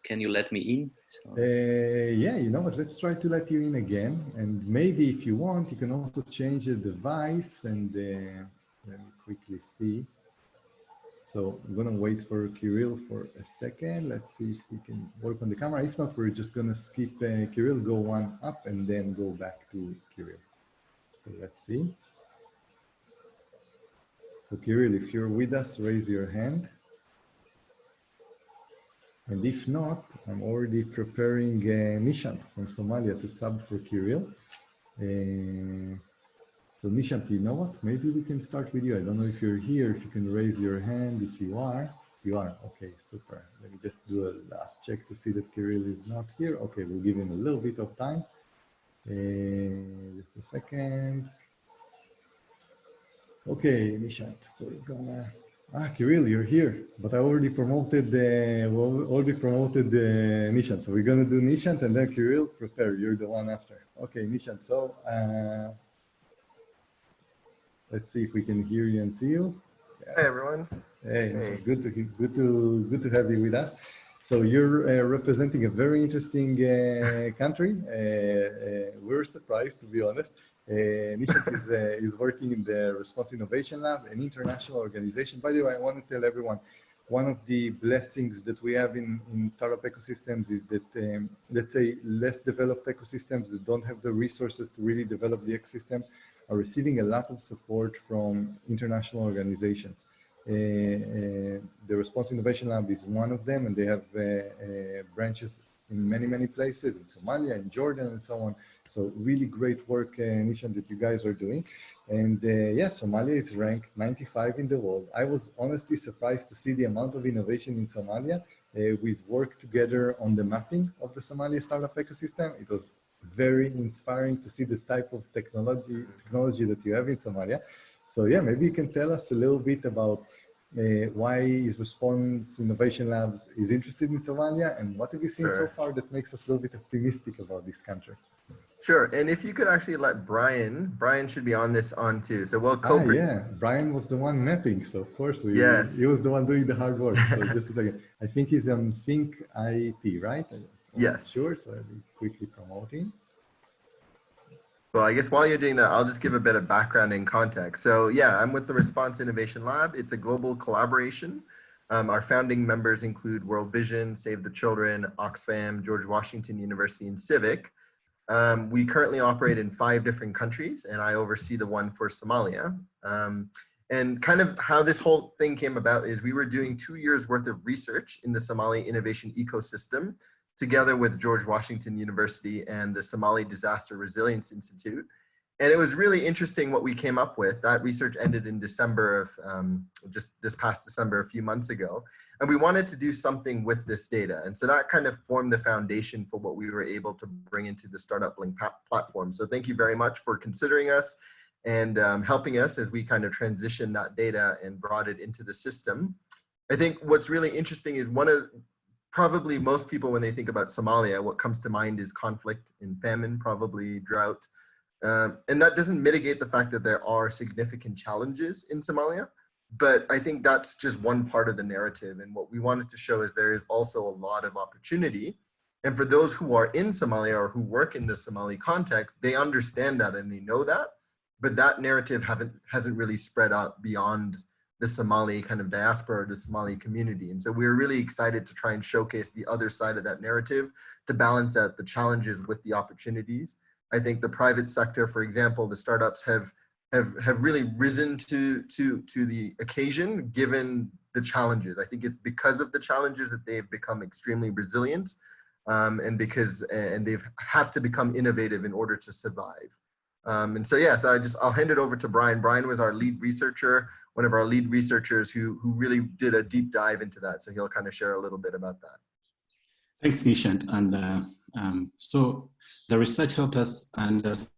Can you let me in? So. Yeah, you know what? Let's try to let you in again. And maybe if you want, you can also change the device and let me quickly see. So I'm going to wait for Kirill for a second. Let's see if we can work on the camera. If not, we're just going to skip Kirill, go one up, and then go back to Kirill. So let's see. So Kirill, if you're with us, raise your hand. And if not, I'm already preparing Nishant from Somalia to sub for Kirill. So Nishant, you know what? Maybe we can start with you. I don't know if you're here, if you can raise your hand. If you are, okay, super. Let me just do a last check to see that Kirill is not here. Okay, we'll give him a little bit of time. Just a second. Okay, Nishant, we're gonna, Kirill, you're here, but I already promoted Nishant. So we're gonna do Nishant and then Kirill, prepare, you're the one after. Okay, Nishant, so let's see if we can hear you and see you. Yes. Hey everyone. Hey, hey. Good to have you with us. So you're representing a very interesting country. We're surprised, to be honest. Nishant is working in the Response Innovation Lab, an international organization. By the way, I want to tell everyone, one of the blessings that we have in startup ecosystems is that, let's say, less developed ecosystems that don't have the resources to really develop the ecosystem are receiving a lot of support from international organizations. The Response Innovation Lab is one of them, and they have branches in many places, in Somalia, in Jordan, and so on. So really great work, Nishant, that you guys are doing. And yeah, Somalia is ranked 95 in the world. I was honestly surprised to see the amount of innovation in Somalia. We've worked together on the mapping of the Somalia startup ecosystem. It was very inspiring to see the type of technology that you have in Somalia. So yeah, maybe you can tell us a little bit about why Response Innovation Labs is interested in Somalia, and what have you seen so far that makes us a little bit optimistic about this country? Sure, and if you could actually let Brian should be on this on too. So we'll co-bring. Yeah, Brian was the one mapping, so of course he was the one doing the hard work. So just a second, I think he's on Think IP, right? Yes. Sure, so I'll be quickly promoting. Well, I guess while you're doing that, I'll just give a bit of background and context. So yeah, I'm with the Response Innovation Lab. It's a global collaboration. Our founding members include World Vision, Save the Children, Oxfam, George Washington University, and Civic. We currently operate in 5 different countries, and I oversee the one for Somalia. And kind of how this whole thing came about is we were doing 2 years worth of research in the Somali innovation ecosystem, together with George Washington University and the Somali Disaster Resilience Institute. And it was really interesting what we came up with. That research ended in December of, just this past December, a few months ago. And we wanted to do something with this data. And so that kind of formed the foundation for what we were able to bring into the Startup Link platform. So thank you very much for considering us. and helping us as we kind of transition that data and brought it into the system. I think what's really interesting is probably most people, when they think about Somalia, what comes to mind is conflict and famine, probably drought. And that doesn't mitigate the fact that there are significant challenges in Somalia. But I think that's just one part of the narrative. And what we wanted to show is there is also a lot of opportunity. And for those who are in Somalia or who work in the Somali context, they understand that and they know that. But that narrative hasn't really spread out beyond the Somali kind of diaspora or the Somali community. And so we're really excited to try and showcase the other side of that narrative to balance out the challenges with the opportunities. I think the private sector, for example, the startups have really risen to the occasion given the challenges. I think it's because of the challenges that they've become extremely resilient, and they've had to become innovative in order to survive. And so, yeah, so I'll hand it over to Brian. Brian was our lead researcher, one of our lead researchers who really did a deep dive into that. So he'll kind of share a little bit about that. Thanks, Nishant. And so the research helped us understand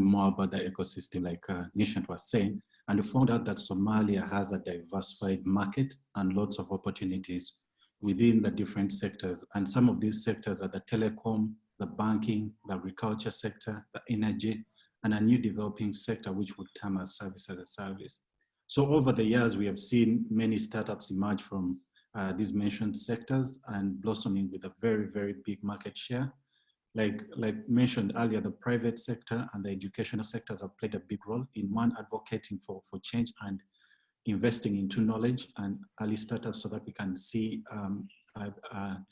more about the ecosystem, like Nishant was saying, and we found out that Somalia has a diversified market and lots of opportunities within the different sectors. And some of these sectors are the telecom, the banking, the agriculture sector, the energy, and a new developing sector, which would term as service as a service. So over the years, we have seen many startups emerge from these mentioned sectors and blossoming with a very, very big market share. Like mentioned earlier, the private sector and the educational sectors have played a big role in advocating for change and investing into knowledge and early startups so that we can see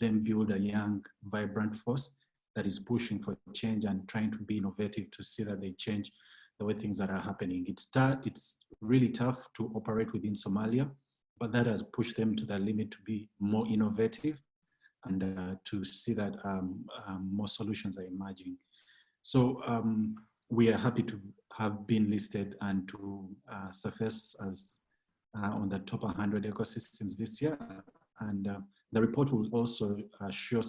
them build a young, vibrant force that is pushing for change and trying to be innovative to see that they change the way things that are happening. It's really tough to operate within Somalia, but that has pushed them to the limit to be more innovative and to see that more solutions are emerging. So we are happy to have been listed and to surface as on the top 100 ecosystems this year. And the report will also show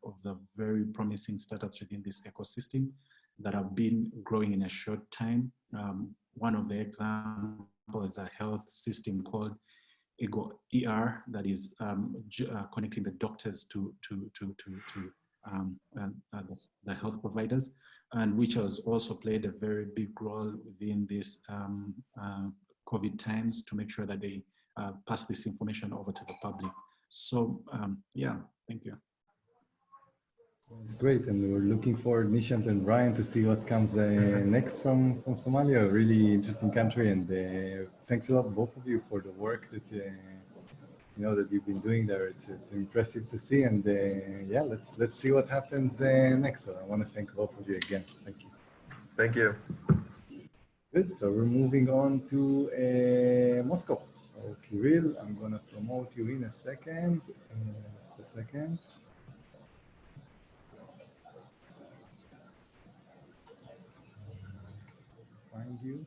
of the very promising startups within this ecosystem that have been growing in a short time. One of the examples is a health system called ER that is connecting the doctors to the health providers, and which has also played a very big role within this COVID times to make sure that they pass this information over to the public. So yeah, thank you. It's great, and we're looking forward, Nishant and Brian, to see what comes next from Somalia. A really interesting country, and thanks a lot, both of you, for the work that that you've been doing there. It's impressive to see, and yeah, let's see what happens next. So I want to thank both of you again. Thank you. Thank you. Good. So we're moving on to Moscow. So Kirill, I'm going to promote you in a second. Just a second. Find you.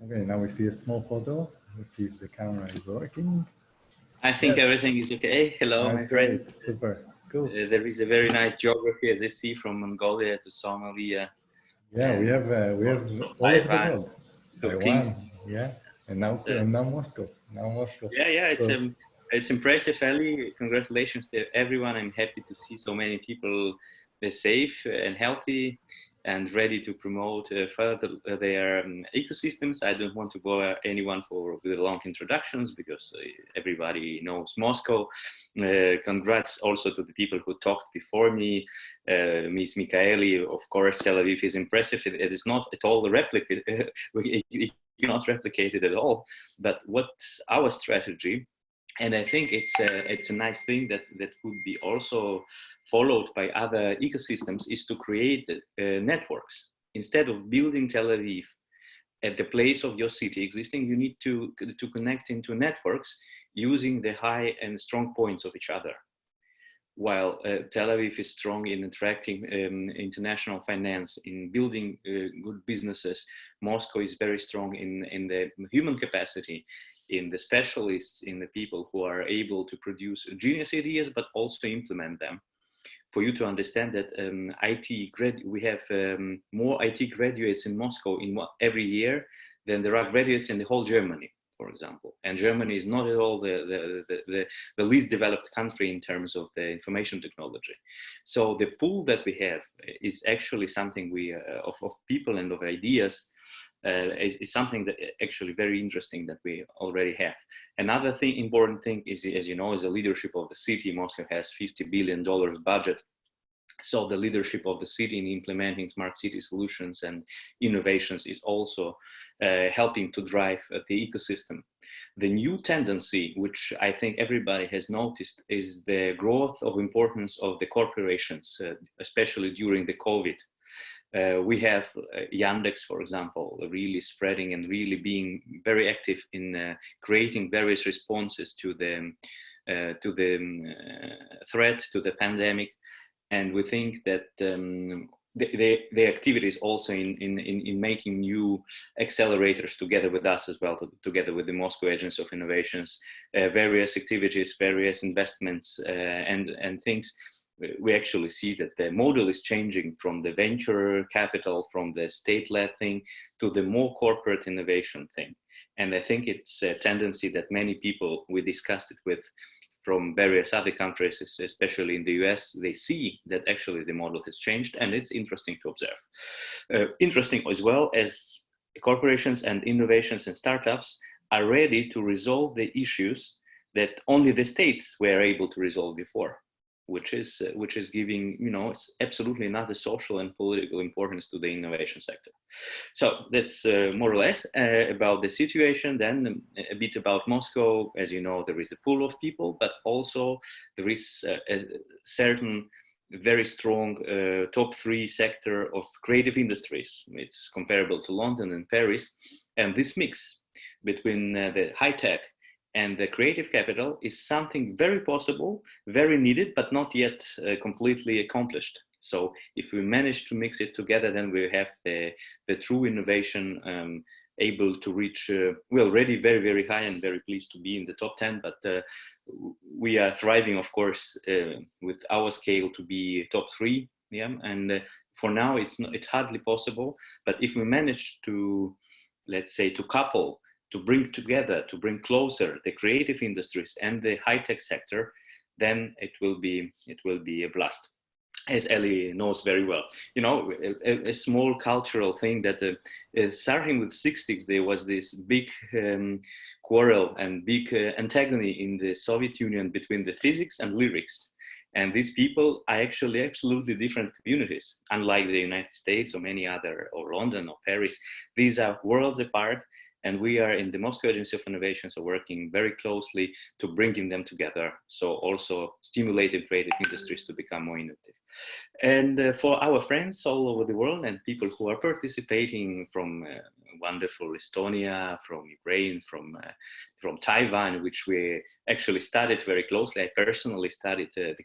Okay, now we see a small photo. Let's see if the camera is working. I think Yes. everything is okay. Hello, That's my friend. great. Super. Cool. There is a very nice geography, as I see, from Mongolia to Somalia. Yeah, we have all over the Taiwan, world. to Taiwan, yeah, and now Moscow. Yeah, So- it's impressive, Ali. Congratulations to everyone. I'm happy to see so many people safe and healthy and ready to promote further their ecosystems. I don't want to bore anyone with long introductions because everybody knows Moscow. Congrats also to the people who talked before me. Ms. Mikaeli, of course, Tel Aviv is impressive. It is not at all replicated. You cannot replicate it at all. But what's our strategy? And I think it's a nice thing that could be also followed by other ecosystems, is to create networks. Instead of building Tel Aviv at the place of your city existing, you need to connect into networks using the high and strong points of each other. while Tel Aviv is strong in attracting international finance, in building good businesses, Moscow is very strong in the human capacity, in the specialists, in the people who are able to produce genius ideas, but also implement them. For you to understand that we have more IT graduates in Moscow every year than there are graduates in the whole Germany, for example. And Germany is not at all the least developed country in terms of the information technology. So the pool that we have is actually something of people and of ideas is something that actually very interesting that we already have. Another important thing is, as you know, is the leadership of the city. Moscow has $50 billion budget. So the leadership of the city in implementing smart city solutions and innovations is also helping to drive the ecosystem. The new tendency, which I think everybody has noticed, is the growth of importance of the corporations, especially during the COVID. We have Yandex, for example, really spreading and really being very active in creating various responses to the threat, to the pandemic. And we think that the activities also in making new accelerators together with us as well, together with the Moscow Agency of Innovations, various activities, various investments and things. We actually see that the model is changing from the venture capital, from the state-led thing, to the more corporate innovation thing. And I think it's a tendency that many people we discussed it with from various other countries, especially in the US, they see that actually the model has changed, and it's interesting to observe. Interesting as well as corporations and innovations and startups are ready to resolve the issues that only the states were able to resolve before, which is giving, it's absolutely another social and political importance to the innovation sector. So that's more or less about the situation. Then a bit about Moscow. As you know, there is a pool of people, but also there is a certain very strong top 3 sector of creative industries. It's comparable to London and Paris. And this mix between the high tech and the creative capital is something very possible, very needed, but not yet completely accomplished. So if we manage to mix it together, then we have the true innovation able to reach, we're already very, very high and very pleased to be in the top 10, but we are thriving, of course, with our scale to be top 3. Yeah, and for now, it's hardly possible. But if we manage to, let's say, to couple, to bring together, to bring closer the creative industries and the high-tech sector, then it will be a blast, as Ellie knows very well. A small cultural thing that starting with 60s, there was this big quarrel and big antagony in the Soviet Union between the physics and lyrics. And these people are actually absolutely different communities, unlike the United States or many other, or London or Paris. These are worlds apart. And we are in the Moscow Agency of Innovations are working very closely to bringing them together. So also stimulating creative industries to become more innovative. And for our friends all over the world and people who are participating from wonderful Estonia, from Ukraine, from Taiwan, which we actually studied very closely. I personally studied the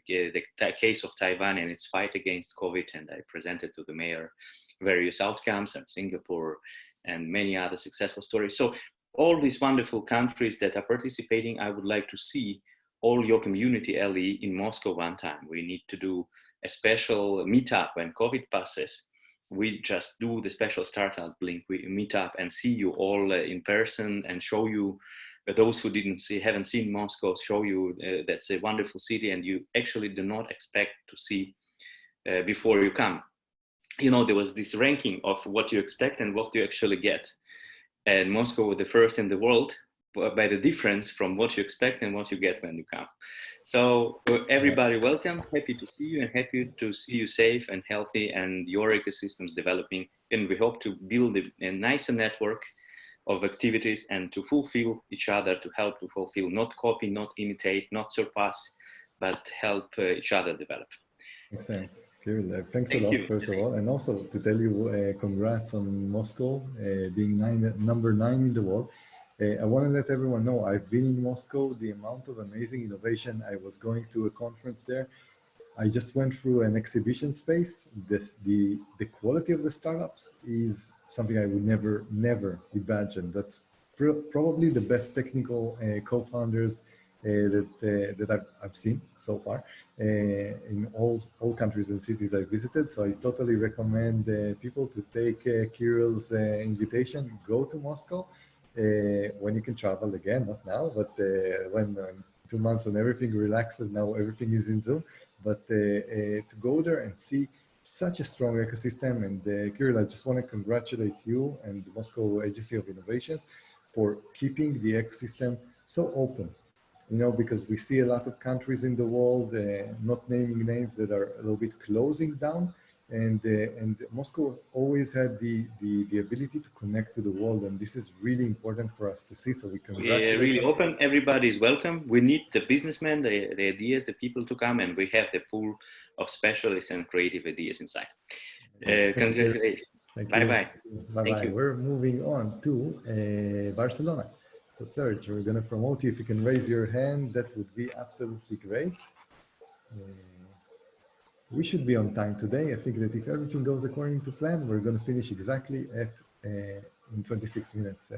case of Taiwan and its fight against COVID, and I presented to the mayor various outcomes, and Singapore, and many other successful stories. So all these wonderful countries that are participating, I would like to see all your community, Ellie, in Moscow one time. We need to do a special meetup when COVID passes. We just do the special startup link. We meet up and see you all in person and show you, those who haven't seen Moscow, show you that's a wonderful city and you actually do not expect to see before you come. There was this ranking of what you expect and what you actually get. And Moscow was the first in the world by the difference from what you expect and what you get when you come. So everybody welcome, happy to see you and happy to see you safe and healthy and your ecosystems developing. And we hope to build a nicer network of activities and to fulfill each other, to help to fulfill, not copy, not imitate, not surpass, but help each other develop. Excellent. Thanks a lot, first of all. And also to tell you, congrats on Moscow being number 9 in the world. I want to let everyone know I've been in Moscow, the amount of amazing innovation. I was going to a conference there I just went through an exhibition space. The quality of the startups is something I would never imagine. That's probably the best technical co-founders that I've seen so far in all countries and cities I visited. So I totally recommend people to take Kirill's invitation, go to Moscow when you can travel again, not now, but when 2 months when everything relaxes, now everything is in Zoom, but to go there and see such a strong ecosystem. And Kirill, I just want to congratulate you and the Moscow Agency of Innovations for keeping the ecosystem so open. You know, because we see a lot of countries in the world, not naming names, that are a little bit closing down, and Moscow always had the ability to connect to the world, and this is really important for us to see. So we congratulate. Yeah, really open. Everybody is welcome. We need the businessmen, the ideas, the people to come, and we have the pool of specialists and creative ideas inside. Congratulations. Bye bye. Bye Thank bye. you. We're moving on to Barcelona. So Serge, we're going to promote you. If you can raise your hand, that would be absolutely great. We should be on time today. I think that if everything goes according to plan, we're going to finish exactly at in 26 minutes.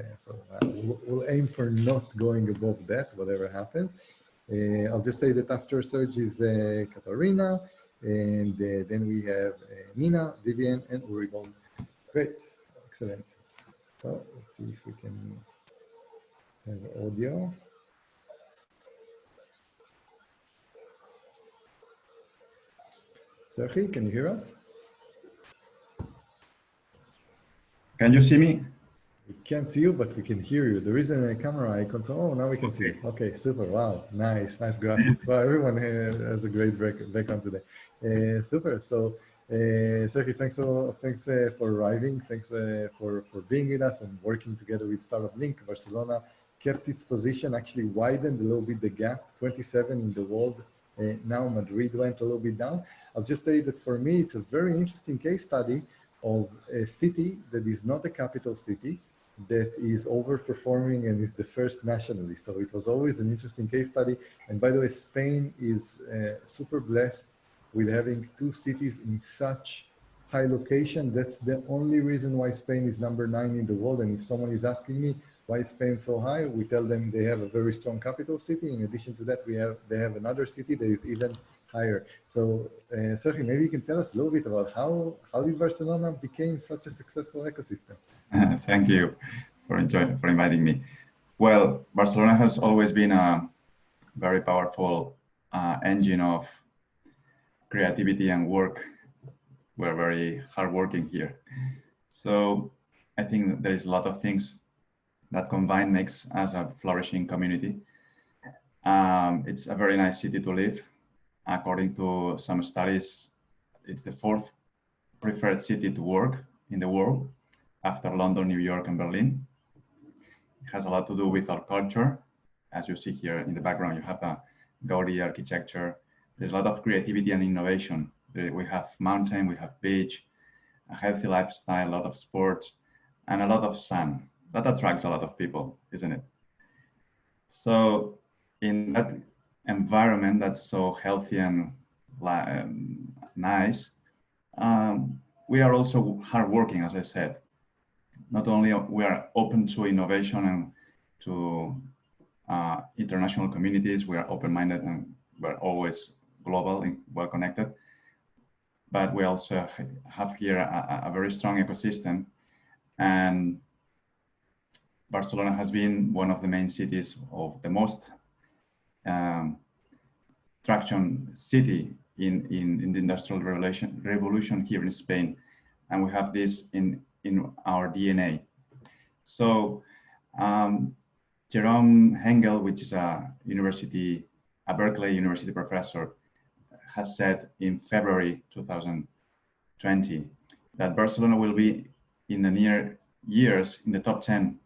We'll aim for not going above that, whatever happens. I'll just say that after Serge is Katarina, and then we have Nina, Vivian, and Uribon. Great, excellent. So let's see if we can have audio. Sergey, can you hear us? Can you see me? We can't see you, but we can hear you. There isn't a camera icon, so now we can see you. Okay, super, wow, nice graphics. Wow, everyone has a great background today. Super, so Sergey, thanks for arriving. Thanks for being with us and working together with Startup Link. Barcelona kept its position, actually widened a little bit the gap, 27 in the world. Now Madrid went a little bit down. I'll just say that for me, it's a very interesting case study of a city that is not a capital city, that is overperforming and is the first nationally. So it was always an interesting case study. And by the way, Spain is super blessed with having 2 cities in such high location. That's the only reason why Spain is number 9 in the world. And if someone is asking me why is Spain so high, we tell them they have a very strong capital city. In addition to that, they have another city that is even higher. So Sergey, maybe you can tell us a little bit about how did Barcelona become such a successful ecosystem? Thank you for inviting me. Well, Barcelona has always been a very powerful engine of creativity and work. We're very hardworking here. So I think there is a lot of things that combined makes us a flourishing community. It's a very nice city to live. According to some studies, it's the 4th preferred city to work in the world after London, New York, and Berlin. It has a lot to do with our culture. As you see here in the background, you have a Gaudi architecture. There's a lot of creativity and innovation. We have mountain, we have beach, a healthy lifestyle, a lot of sports, and a lot of sun. That attracts a lot of people, isn't it? So in that environment that's so healthy and nice, we are also hardworking, as I said. Not only we are open to innovation and to international communities, we are open-minded and we're always global and well-connected, but we also have here a very strong ecosystem. And Barcelona has been one of the main cities of the most traction city in the industrial revolution here in Spain, and we have this in our DNA. So Jerome Hengel, which is a Berkeley University professor, has said in February 2020 that Barcelona will be in the near years in the top 10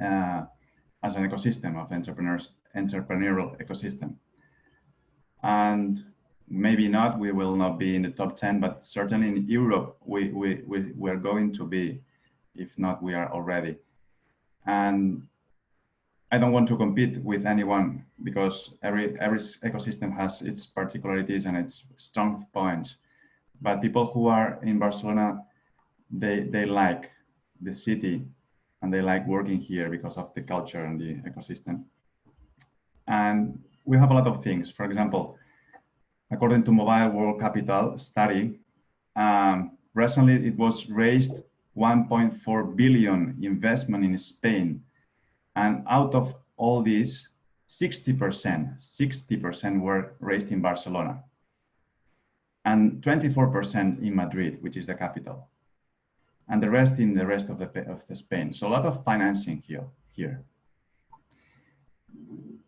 as an ecosystem of entrepreneurial ecosystem. And maybe not, we will not be in the top 10, but certainly in Europe, we're going to be, if not, we are already. And I don't want to compete with anyone because every ecosystem has its particularities and its strong points. But people who are in Barcelona, they like the city and they like working here because of the culture and the ecosystem. And we have a lot of things. For example, according to Mobile World Capital study, recently it was raised 1.4 billion investment in Spain. And out of all these, 60% were raised in Barcelona and 24% in Madrid, which is the capital, and the rest in the rest of the Spain. So a lot of financing here.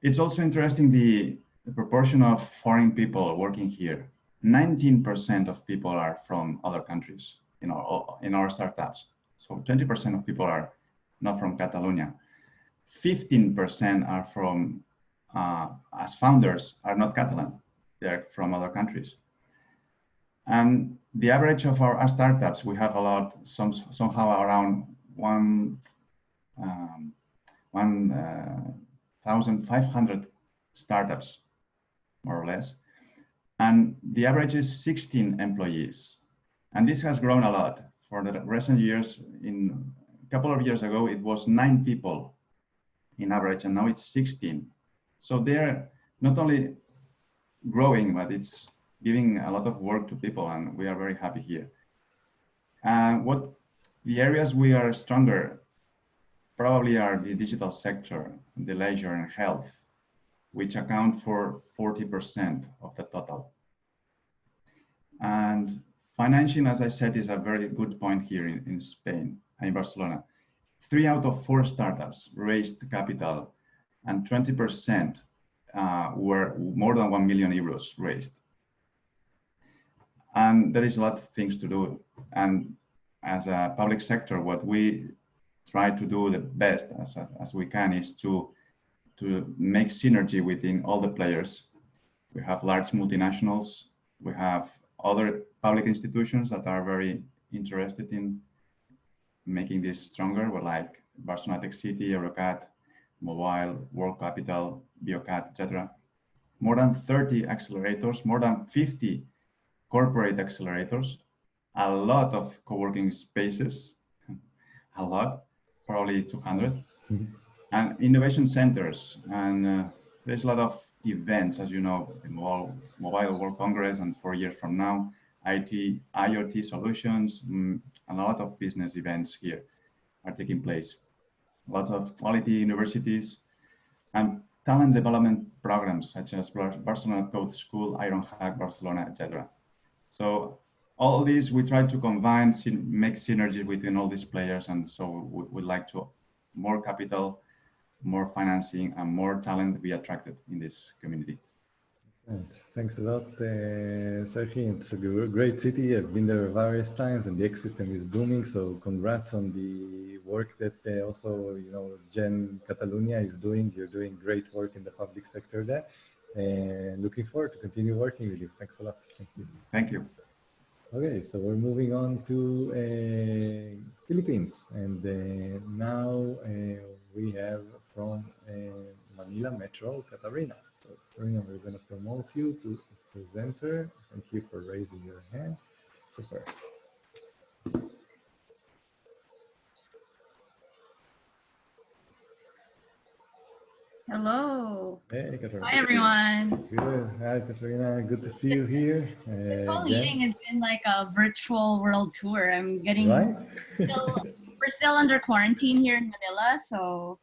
It's also interesting the proportion of foreign people working here. 19% of people are from other countries in our startups. So 20% of people are not from Catalonia. 15% are from, as founders, are not Catalan. They're from other countries. And the average of our startups, we have a lot, somehow around 1,500 startups, more or less. And the average is 16 employees. And this has grown a lot. For the recent years, a couple of years ago, it was 9 people in average, and now it's 16. So they're not only growing, but it's giving a lot of work to people, and we are very happy here. What the areas we are stronger probably are the digital sector, the leisure and health, which account for 40% of the total. And financing, as I said, is a very good point here in Spain, in Barcelona. 3 out of 4 startups raised capital, and 20% were more than 1 million euros raised. And there is a lot of things to do. And as a public sector, what we try to do the best as we can is to make synergy within all the players. We have large multinationals. We have other public institutions that are very interested in making this stronger, like Barcelona Tech City, Eurocat, Mobile, World Capital, Biocat, etc. More than 30 accelerators, more than 50 corporate accelerators, a lot of co-working spaces, a lot, probably 200, and innovation centers. And there's a lot of events, as you know, the Mobile World Congress, and 4 years from now, IoT solutions, a lot of business events here are taking place. A lot of quality universities and talent development programs such as Barcelona Code School, Ironhack Barcelona, etc. So all these we try to combine, make synergy within all these players, and so we would like to more capital, more financing, and more talent be attracted in this community. Excellent. Thanks a lot, Sergi. It's a great city. I've been there various times, and the ecosystem is booming. So congrats on the work that also, Gen Catalonia is doing. You're doing great work in the public sector there, and looking forward to continue working with you. Thanks a lot. Thank you. Thank you. Okay, so we're moving on to Philippines, and now we have from Manila Metro, Katarina. So Katarina, we're going to promote you to presenter. Thank you for raising your hand. Super. Hello. Hey, Katarina. Hi, everyone. Good. Hi, Katarina. Good to see you here. This whole meeting has been like a virtual world tour. I'm getting, right? We're still under quarantine here in Manila, so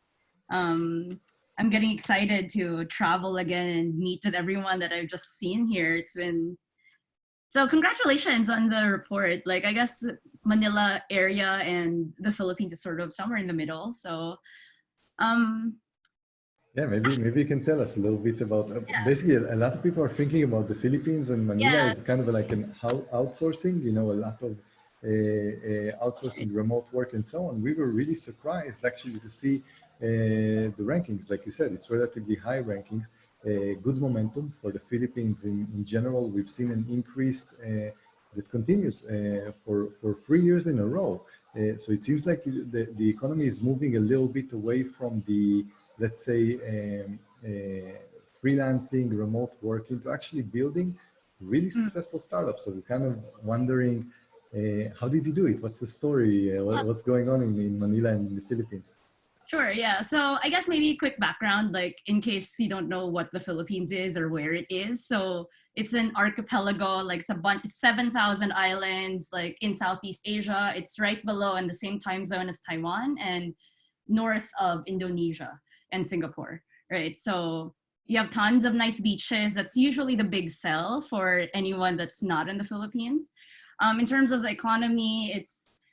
I'm getting excited to travel again and meet with everyone that I've just seen here. It's been, so congratulations on the report. Like, I guess Manila area and the Philippines is sort of somewhere in the middle. So, yeah, maybe you can tell us a little bit about, basically a lot of people are thinking about the Philippines, and Manila is kind of like an outsourcing, a lot of outsourcing remote work and so on. We were really surprised actually to see the rankings. Like you said, it's relatively high rankings, good momentum for the Philippines in general. We've seen an increase that continues for 3 years in a row. So it seems like the economy is moving a little bit away from the let's say, freelancing, remote working, to actually building really successful startups. So we're kind of wondering, how did you do it? What's the story? What's going on in Manila and in the Philippines? Sure, yeah. So I guess maybe a quick background, like in case you don't know what the Philippines is or where it is. So it's an archipelago, like it's a bunch, it's 7,000 islands, like in Southeast Asia. It's right below in the same time zone as Taiwan and north of Indonesia and Singapore, right? So you have tons of nice beaches. That's usually the big sell for anyone that's not in the Philippines. In terms of the economy, it's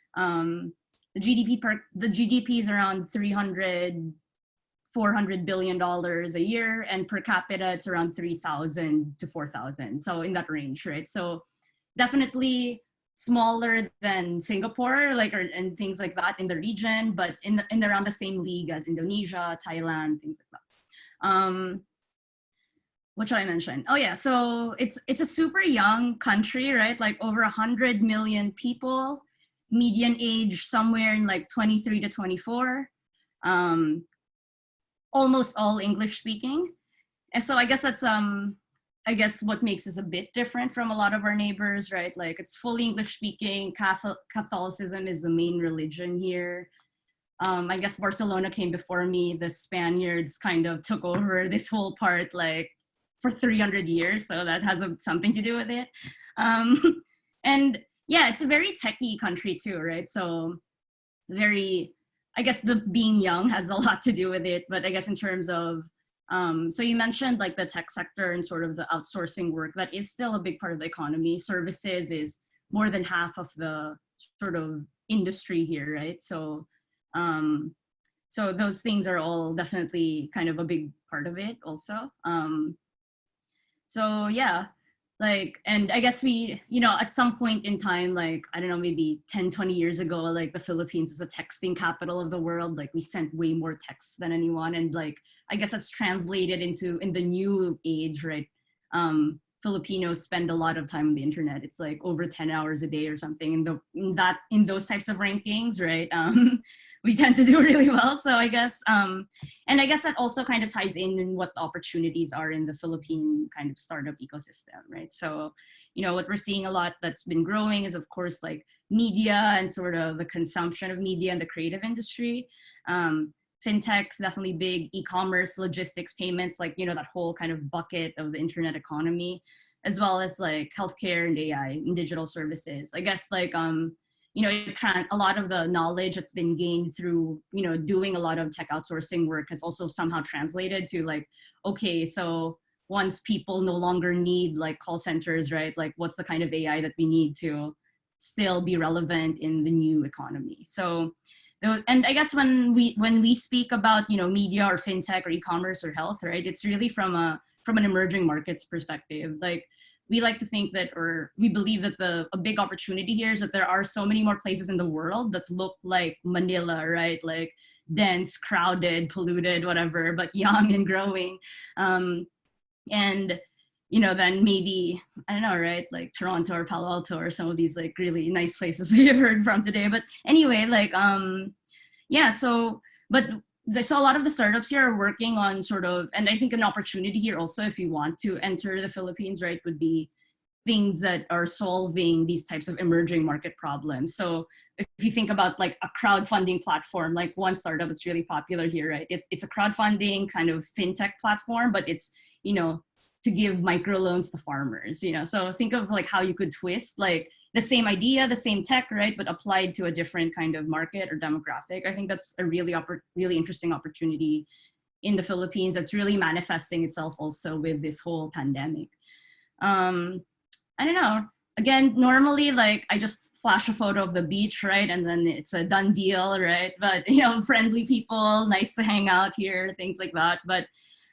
the GDP is around $300-400 billion a year, and per capita it's around 3,000 to 4,000. So in that range, right? So definitely smaller than Singapore, like and things like that in the region, but in around the same league as Indonesia, Thailand, things like that. What should I mention? Oh yeah, so it's a super young country, right? Like over 100 million people. Median age somewhere in like 23 to 24, almost all English speaking. And so I guess that's I guess what makes us a bit different from a lot of our neighbors, right? Like it's fully English speaking. Catholicism is the main religion here. I guess Barcelona came before me. The Spaniards kind of took over this whole part like for 300 years, so that has something to do with it. And yeah, it's a very techy country too, right? So very, I guess the being young has a lot to do with it, but I guess in terms of, so you mentioned like the tech sector and sort of the outsourcing work, that is still a big part of the economy. Services is more than half of the sort of industry here, right? So, so those things are all definitely kind of a big part of it also. So yeah. Like, and I guess we, you know, at some point in time, like, I don't know, maybe 10, 20 years ago, like the Philippines was the texting capital of the world. Like we sent way more texts than anyone. And like, I guess that's translated into, in the new age, right? Filipinos spend a lot of time on the internet. It's like over 10 hours a day or something. And in those types of rankings, right? We tend to do really well. So I guess, and I guess that also kind of ties in what the opportunities are in the Philippine kind of startup ecosystem, right? So, you know, what we're seeing a lot that's been growing is of course like media and sort of the consumption of media and the creative industry. Fintech's definitely big, e-commerce, logistics, payments, like, you know, that whole kind of bucket of the internet economy, as well as like healthcare and AI and digital services. I guess like, you know, a lot of the knowledge that's been gained through, you know, doing a lot of tech outsourcing work has also somehow translated to like, okay, so once people no longer need like call centers, right? Like what's the kind of AI that we need to still be relevant in the new economy? So, and I guess when we speak about, you know, media or fintech or e-commerce or health, right, it's really from an emerging markets perspective. Like we like to think that, or we believe that a big opportunity here is that there are so many more places in the world that look like Manila, right? Like dense, crowded, polluted, whatever, but young and growing. And you know, then maybe, I don't know, right? Like Toronto or Palo Alto or some of these like really nice places we have heard from today. But anyway, like, yeah, so, but so a lot of the startups here are working on sort of, and I think an opportunity here also, if you want to enter the Philippines, right, would be things that are solving these types of emerging market problems. So if you think about like a crowdfunding platform, like one startup that's really popular here, right? It's a crowdfunding kind of fintech platform, but it's, you know, to give microloans to farmers, you know? So think of like how you could twist like the same idea, the same tech, right? But applied to a different kind of market or demographic. I think that's a really interesting opportunity in the Philippines that's really manifesting itself also with this whole pandemic. I don't know, again, normally like I just flash a photo of the beach, right? And then it's a done deal, right? But, you know, friendly people, nice to hang out here, things like that. But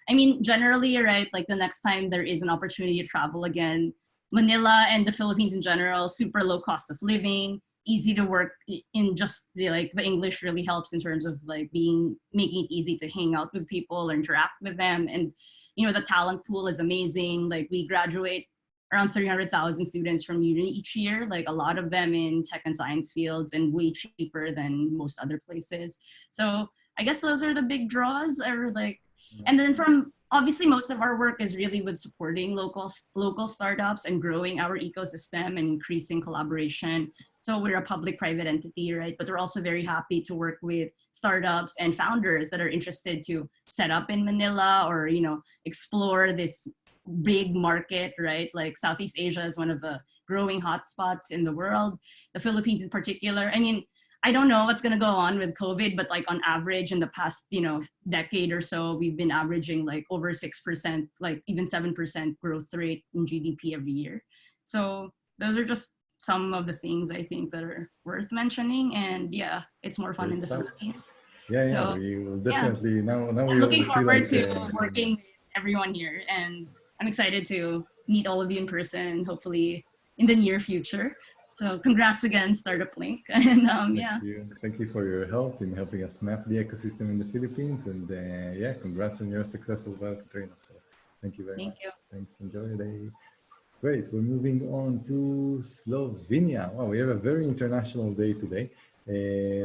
I mean, generally, right, like the next time there is an opportunity to travel again, Manila and the Philippines in general, super low cost of living, easy to work in, just like the English really helps in terms of like making it easy to hang out with people or interact with them. And, you know, the talent pool is amazing. Like we graduate around 300,000 students from uni each year, like a lot of them in tech and science fields and way cheaper than most other places. So I guess those are the big draws, or like, and then from obviously most of our work is really with supporting local startups and growing our ecosystem and increasing collaboration. So we're a public-private entity, right? But we're also very happy to work with startups and founders that are interested to set up in Manila, or, you know, explore this big market, right? Like Southeast Asia is one of the growing hotspots in the world, the Philippines in particular. I mean, I don't know what's gonna go on with COVID, but like on average in the past, you know, decade or so, we've been averaging like over 6%, like even 7% growth rate in GDP every year. So those are just some of the things I think that are worth mentioning. And yeah, it's more fun in the Philippines. Yeah, So, we will definitely, yeah. now I'm we looking feel forward like, to working with everyone here, and I'm excited to meet all of you in person, hopefully in the near future. So congrats again, Startup Link. And yeah. Thank you for your help in helping us map the ecosystem in the Philippines. And yeah, congrats on your success as well, Katrina. So thank you very much. You. Thanks. Enjoy your day. Great. We're moving on to Slovenia. Wow, we have a very international day today.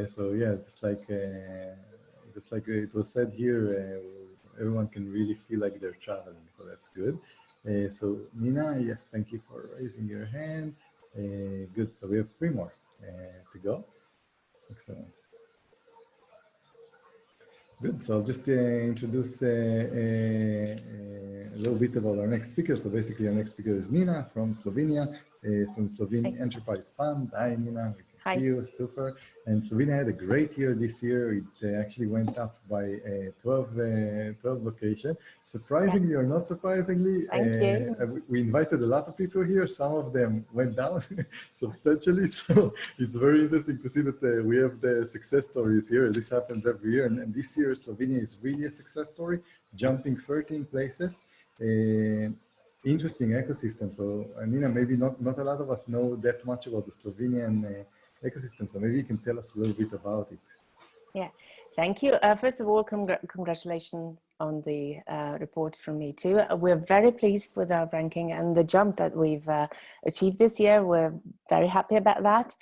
So yeah, just like it was said here, everyone can really feel like they're traveling. So that's good. So Nina, yes, thank you for raising your hand. Good. So we have 3 more to go. Excellent. Good. So I'll just introduce a little bit about our next speaker. So basically, our next speaker is Nina from Slovenia, from Slovenia Enterprise Fund. Hi, Nina. We can see you. Super. And Slovenia had a great year this year. It actually went up by 12 locations. Surprisingly or not surprisingly, we invited a lot of people here. Some of them went down substantially. So it's very interesting to see that we have the success stories here. This happens every year. And this year, Slovenia is really a success story, jumping 13 places. Interesting ecosystem. So Nina, maybe not a lot of us know that much about the Slovenian ecosystem. So maybe you can tell us a little bit about it. Yeah, thank you. First of all, congratulations on the report from me too. We're very pleased with our ranking and the jump that we've achieved this year. We're very happy about that.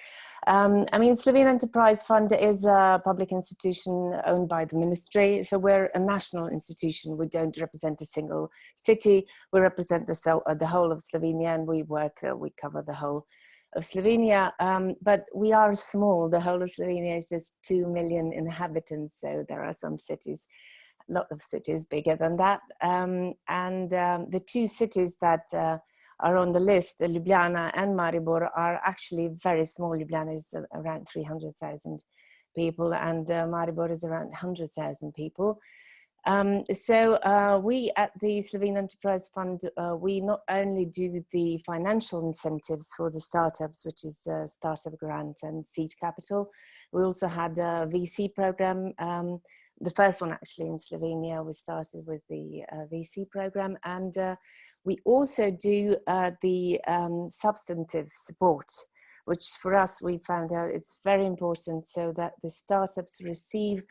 I mean, Slovenian Enterprise Fund is a public institution owned by the ministry. So we're a national institution. We don't represent a single city. We represent the whole of Slovenia, and we cover the whole of Slovenia, but we are small. The whole of Slovenia is just 2 million inhabitants, so there are some cities, a lot of cities bigger than that. The 2 cities that are on the list, Ljubljana and Maribor, are actually very small. Ljubljana is around 300,000 people, and Maribor is around 100,000 people. We at the Slovenian Enterprise Fund, we not only do the financial incentives for the startups, which is startup grant and seed capital. We also had a VC program, the first one actually in Slovenia. We started with the VC program, and we also do the substantive support, which for us, we found out it's very important so that the startups receive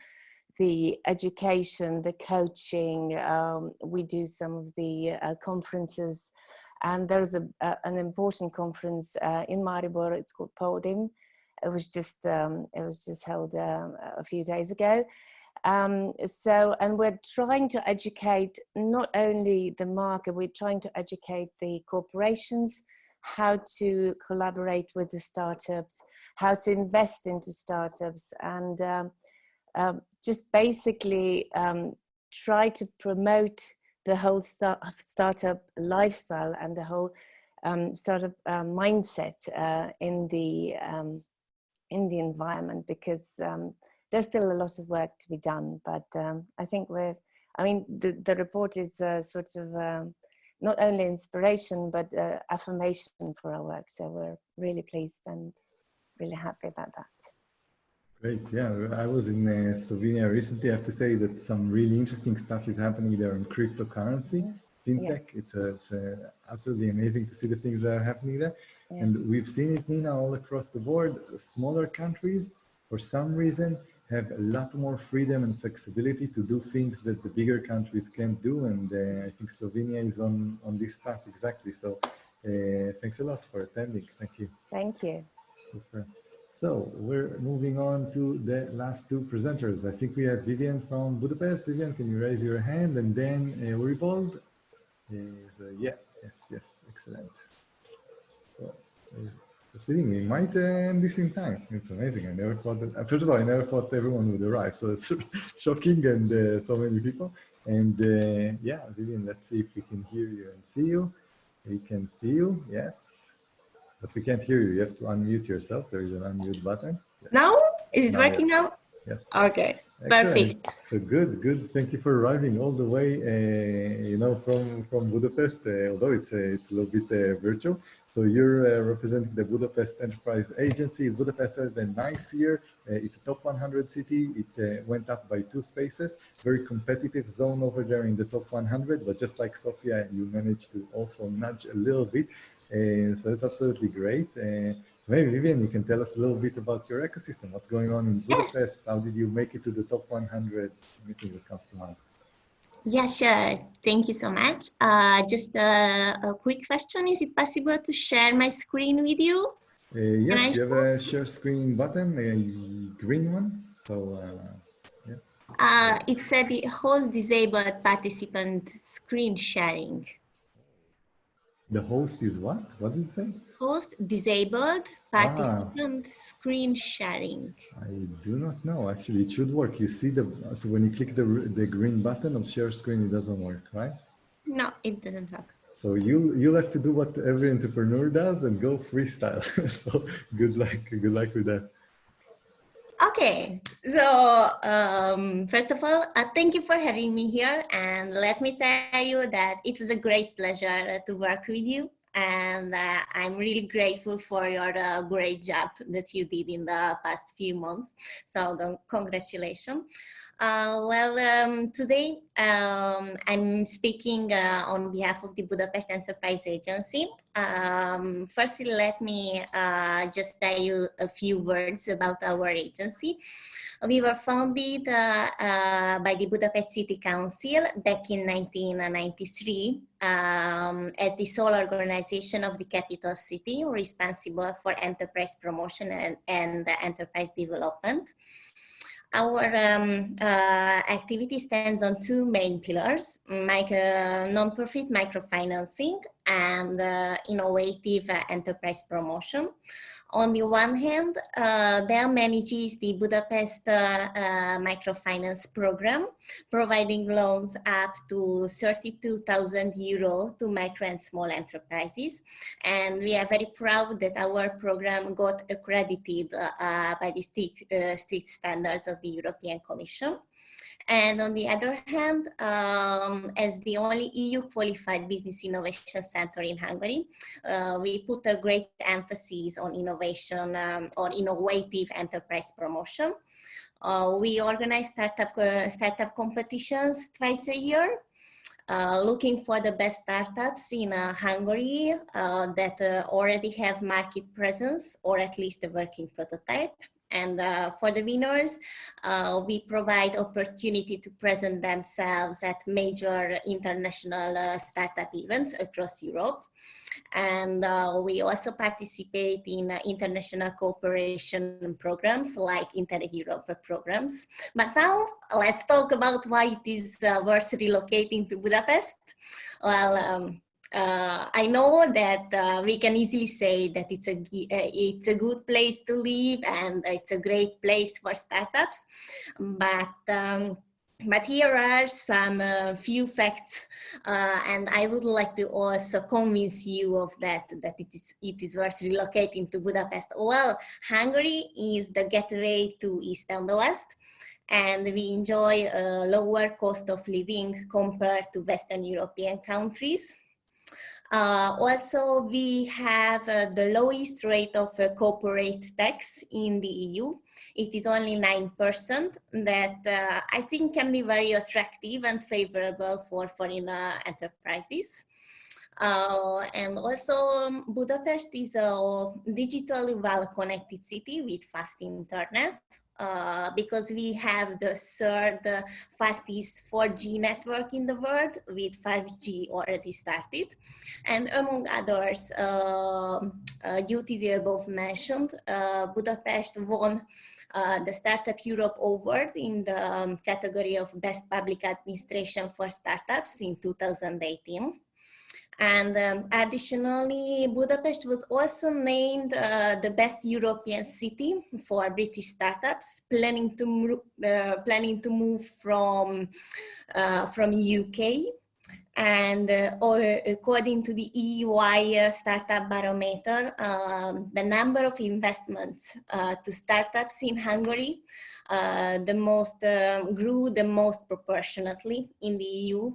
the education, the coaching. We do some of the conferences, and there's an important conference in Maribor. It's called Podim. It was just held a few days ago. And we're trying to educate not only the market, we're trying to educate the corporations how to collaborate with the startups, how to invest into startups, and just basically try to promote the whole startup lifestyle and the whole startup mindset in the environment, because there's still a lot of work to be done. But I think the report is sort of not only inspiration, but affirmation for our work. So we're really pleased and really happy about that. Great. Yeah, I was in Slovenia recently. I have to say that some really interesting stuff is happening there in cryptocurrency, fintech. Yeah. It's absolutely amazing to see the things that are happening there. Yeah. And we've seen it, Nina, all across the board. Smaller countries, for some reason, have a lot more freedom and flexibility to do things that the bigger countries can't do. And I think Slovenia is on this path exactly. So thanks a lot for attending. Thank you. Thank you. Super. So we're moving on to the last two presenters. I think we have Vivian from Budapest. Vivian, can you raise your hand? And then Uribold. Yeah, yes, excellent. So, proceeding, we might end this in time. It's amazing. I never thought that. First of all, I never thought everyone would arrive. So it's shocking, and so many people. And yeah, Vivian, let's see if we can hear you and see you. We can see you, yes. But we can't hear you. You have to unmute yourself. There is an unmute button. Yes. Now? Is it working yes. now? Yes. Okay, Excellent. perfect. So good. Thank you for arriving all the way, from Budapest, although it's a little bit virtual. So you're representing the Budapest Enterprise Agency. Budapest had a nice year. It's a top 100 city. It went up by 2 spaces. Very competitive zone over there in the top 100. But just like Sofia, you managed to also nudge a little bit. So it's absolutely great. So maybe Vivian, you can tell us a little bit about your ecosystem. What's going on in Budapest? How did you make it to the top 100? Anything that comes to mind? Yeah, sure. Thank you so much. Just a quick question. Is it possible to share my screen with you? Yes, you have a share screen button, a green one. So yeah. It said the host disabled participant screen sharing. The host is what? What did it say? Host disabled participant screen sharing. I do not know. Actually, it should work. You see so when you click the green button of share screen, it doesn't work, right? No, it doesn't work. So you'll have to do what every entrepreneur does and go freestyle. So good luck with that. Okay, so first of all, thank you for having me here, and let me tell you that it was a great pleasure to work with you, and I'm really grateful for your great job that you did in the past few months, so congratulations. Today I'm speaking on behalf of the Budapest Enterprise Agency. Firstly, let me just tell you a few words about our agency. We were founded by the Budapest City Council back in 1993 as the sole organization of the capital city responsible for enterprise promotion and enterprise development. Our activity stands on 2 main pillars, non-profit microfinancing and innovative enterprise promotion. On the one hand, BEL manages the Budapest microfinance program, providing loans up to 32,000 euro to micro and small enterprises. And we are very proud that our program got accredited by the strict standards of the European Commission. And on the other hand, as the only EU qualified business innovation center in Hungary, we put a great emphasis on innovation or innovative enterprise promotion. We organize startup competitions twice a year, looking for the best startups in Hungary that already have market presence or at least a working prototype. And for the winners, we provide opportunity to present themselves at major international startup events across Europe. And we also participate in international cooperation programs like Inter-Europe programs. But now let's talk about why it is worth relocating to Budapest. Well, I know that we can easily say that it's a good place to live and it's a great place for startups, but here are some few facts, and I would like to also convince you of that it is worth relocating to Budapest. Well, Hungary is the gateway to East and the West, and we enjoy a lower cost of living compared to Western European countries. Also, we have the lowest rate of corporate tax in the EU. It is only 9%, that I think can be very attractive and favorable for foreign enterprises. And also, Budapest is a digitally well-connected city with fast internet. because we have the third fastest 4G network in the world, with 5G already started. And among others, due to the above mentioned, Budapest won the Startup Europe Award in the category of Best Public Administration for Startups in 2018. And additionally, Budapest was also named the best European city for British startups planning to move from UK. And according to the EY Startup Barometer, the number of investments to startups in Hungary grew the most proportionately in the EU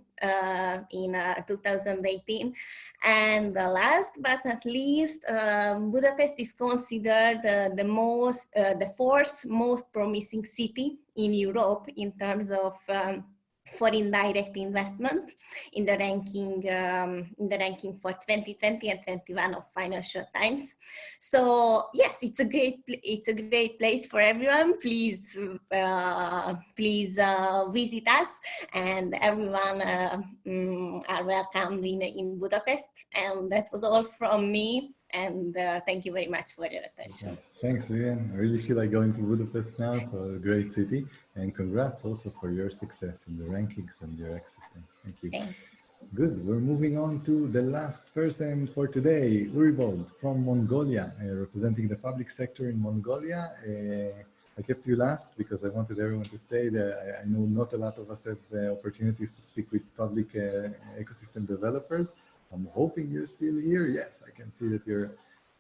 in 2018. And last but not least, Budapest is considered the fourth most promising city in Europe in terms of foreign direct investment in the ranking for 2020 and 21 of Financial Times. So yes, it's a great place for everyone. Please visit us, and everyone are welcomed in Budapest. And that was all from me. And thank you very much for your attention. Okay. Thanks, Vivian. I really feel like going to Budapest now, so a great city. And congrats also for your success in the rankings and your ecosystem. Thank you. Thank you. Good. We're moving on to the last person for today, Uribold from Mongolia, representing the public sector in Mongolia. I kept you last because I wanted everyone to stay there. I know not a lot of us have opportunities to speak with public ecosystem developers. I'm hoping you're still here. Yes, I can see that you're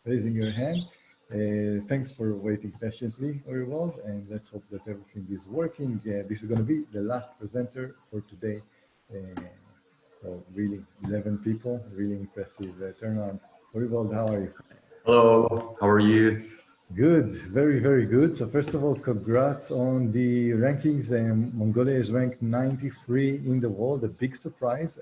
raising your hand. Thanks for waiting patiently, Uribold, and let's hope that everything is working. This is going to be the last presenter for today. So really, 11 people, really impressive turnaround. Uribold, how are you? Hello, how are you? Good, very, very good. So first of all, congrats on the rankings. Mongolia is ranked 93 in the world, a big surprise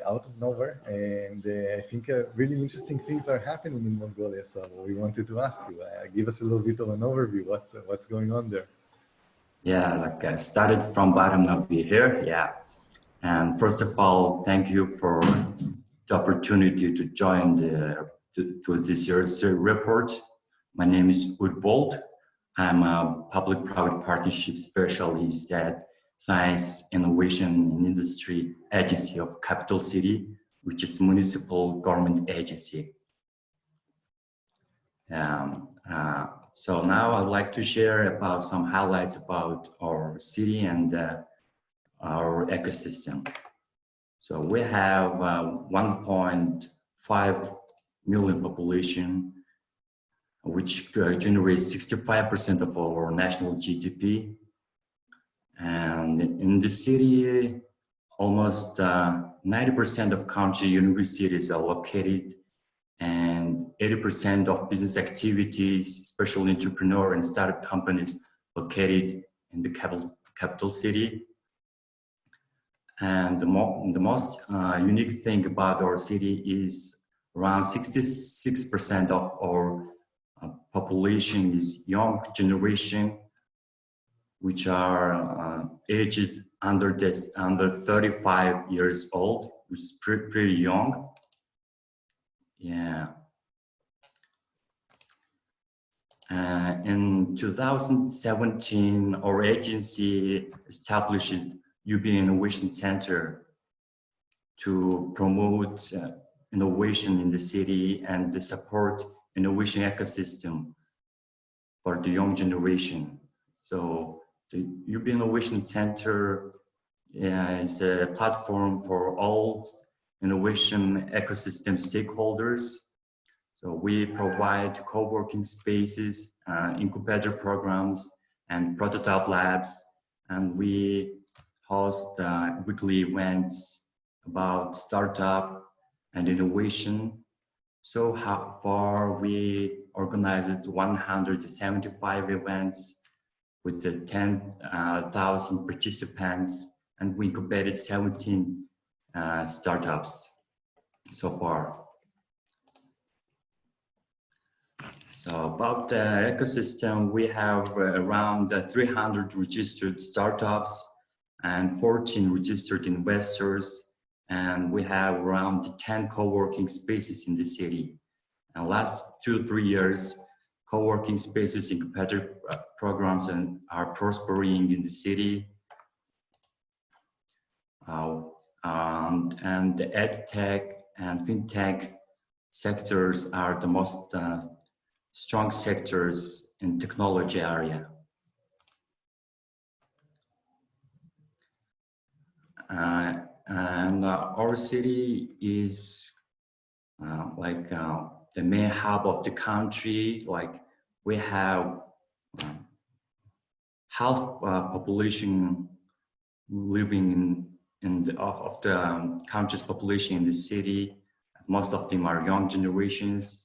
out of nowhere. And I think really interesting things are happening in Mongolia. So we wanted to ask you, give us a little bit of an overview, what's going on there. Yeah, like I started from bottom, now we're here, yeah. And first of all, thank you for the opportunity to join to this year's report. My name is Uribold. I'm a public-private partnership specialist at Science, Innovation and Industry Agency of Capital City, which is a municipal government agency. So now I'd like to share about some highlights about our city and our ecosystem. So we have 1.5 million population, which generates 65% of our national GDP. And in the city, almost 90% of country universities are located, and 80% of business activities, especially entrepreneur and startup companies, located in the capital city. And the most unique thing about our city is around 66% of our population is young generation, which are aged under 35 years old, which is pretty young. Yeah. In 2017, our agency established UB Innovation Center to promote innovation in the city and to support innovation ecosystem for the young generation. So the UB Innovation Center is a platform for all innovation ecosystem stakeholders. So we provide co-working spaces, incubator programs, and prototype labs, and we host weekly events about startup and innovation. So far, we organized 175 events with the 10,000 participants, and we incubated 17 startups so far. So about the ecosystem, we have around 300 registered startups and 14 registered investors. And we have around 10 co-working spaces in the city. And last 2-3 years, co-working spaces in competitive programs are prospering in the city. And the edtech and fintech sectors are the most strong sectors in technology area. And our city is like the main hub of the country. Like we have half population living in the of the country's population in the city. Most of them are young generations.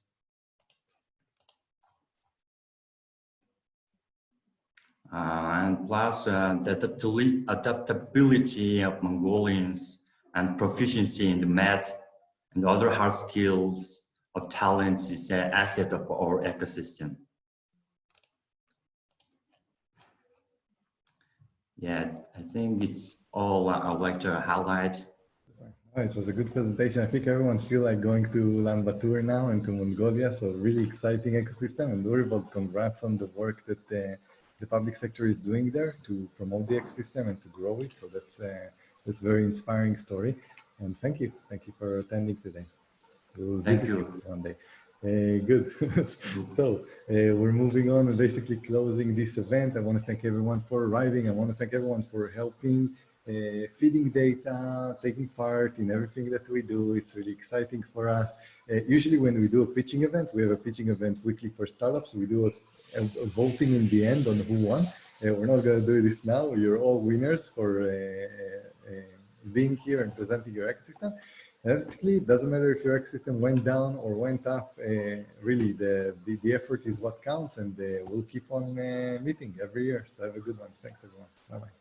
And plus the adaptability of Mongolians and proficiency in the math and other hard skills of talents is an asset of our ecosystem. Yeah, I think it's all I would like to highlight. It was a good presentation. I think everyone feels like going to Ulaanbaatar now and to Mongolia. So really exciting ecosystem, and Uribold, congrats on the work that the public sector is doing there to promote the ecosystem and to grow it. So that's a very inspiring story. And thank you for attending today. We'll visit you one day. Good. So we're moving on and basically closing this event. I want to thank everyone for arriving. I want to thank everyone for helping, feeding data, taking part in everything that we do. It's really exciting for us. Usually when we do a pitching event, we have a pitching event weekly for startups. We do a voting in the end on who won. We're not going to do this now. You're all winners for being here and presenting your ecosystem. And basically, it doesn't matter if your ecosystem went down or went up. Really, the effort is what counts, and we'll keep on meeting every year. So have a good one. Thanks, everyone. Bye-bye.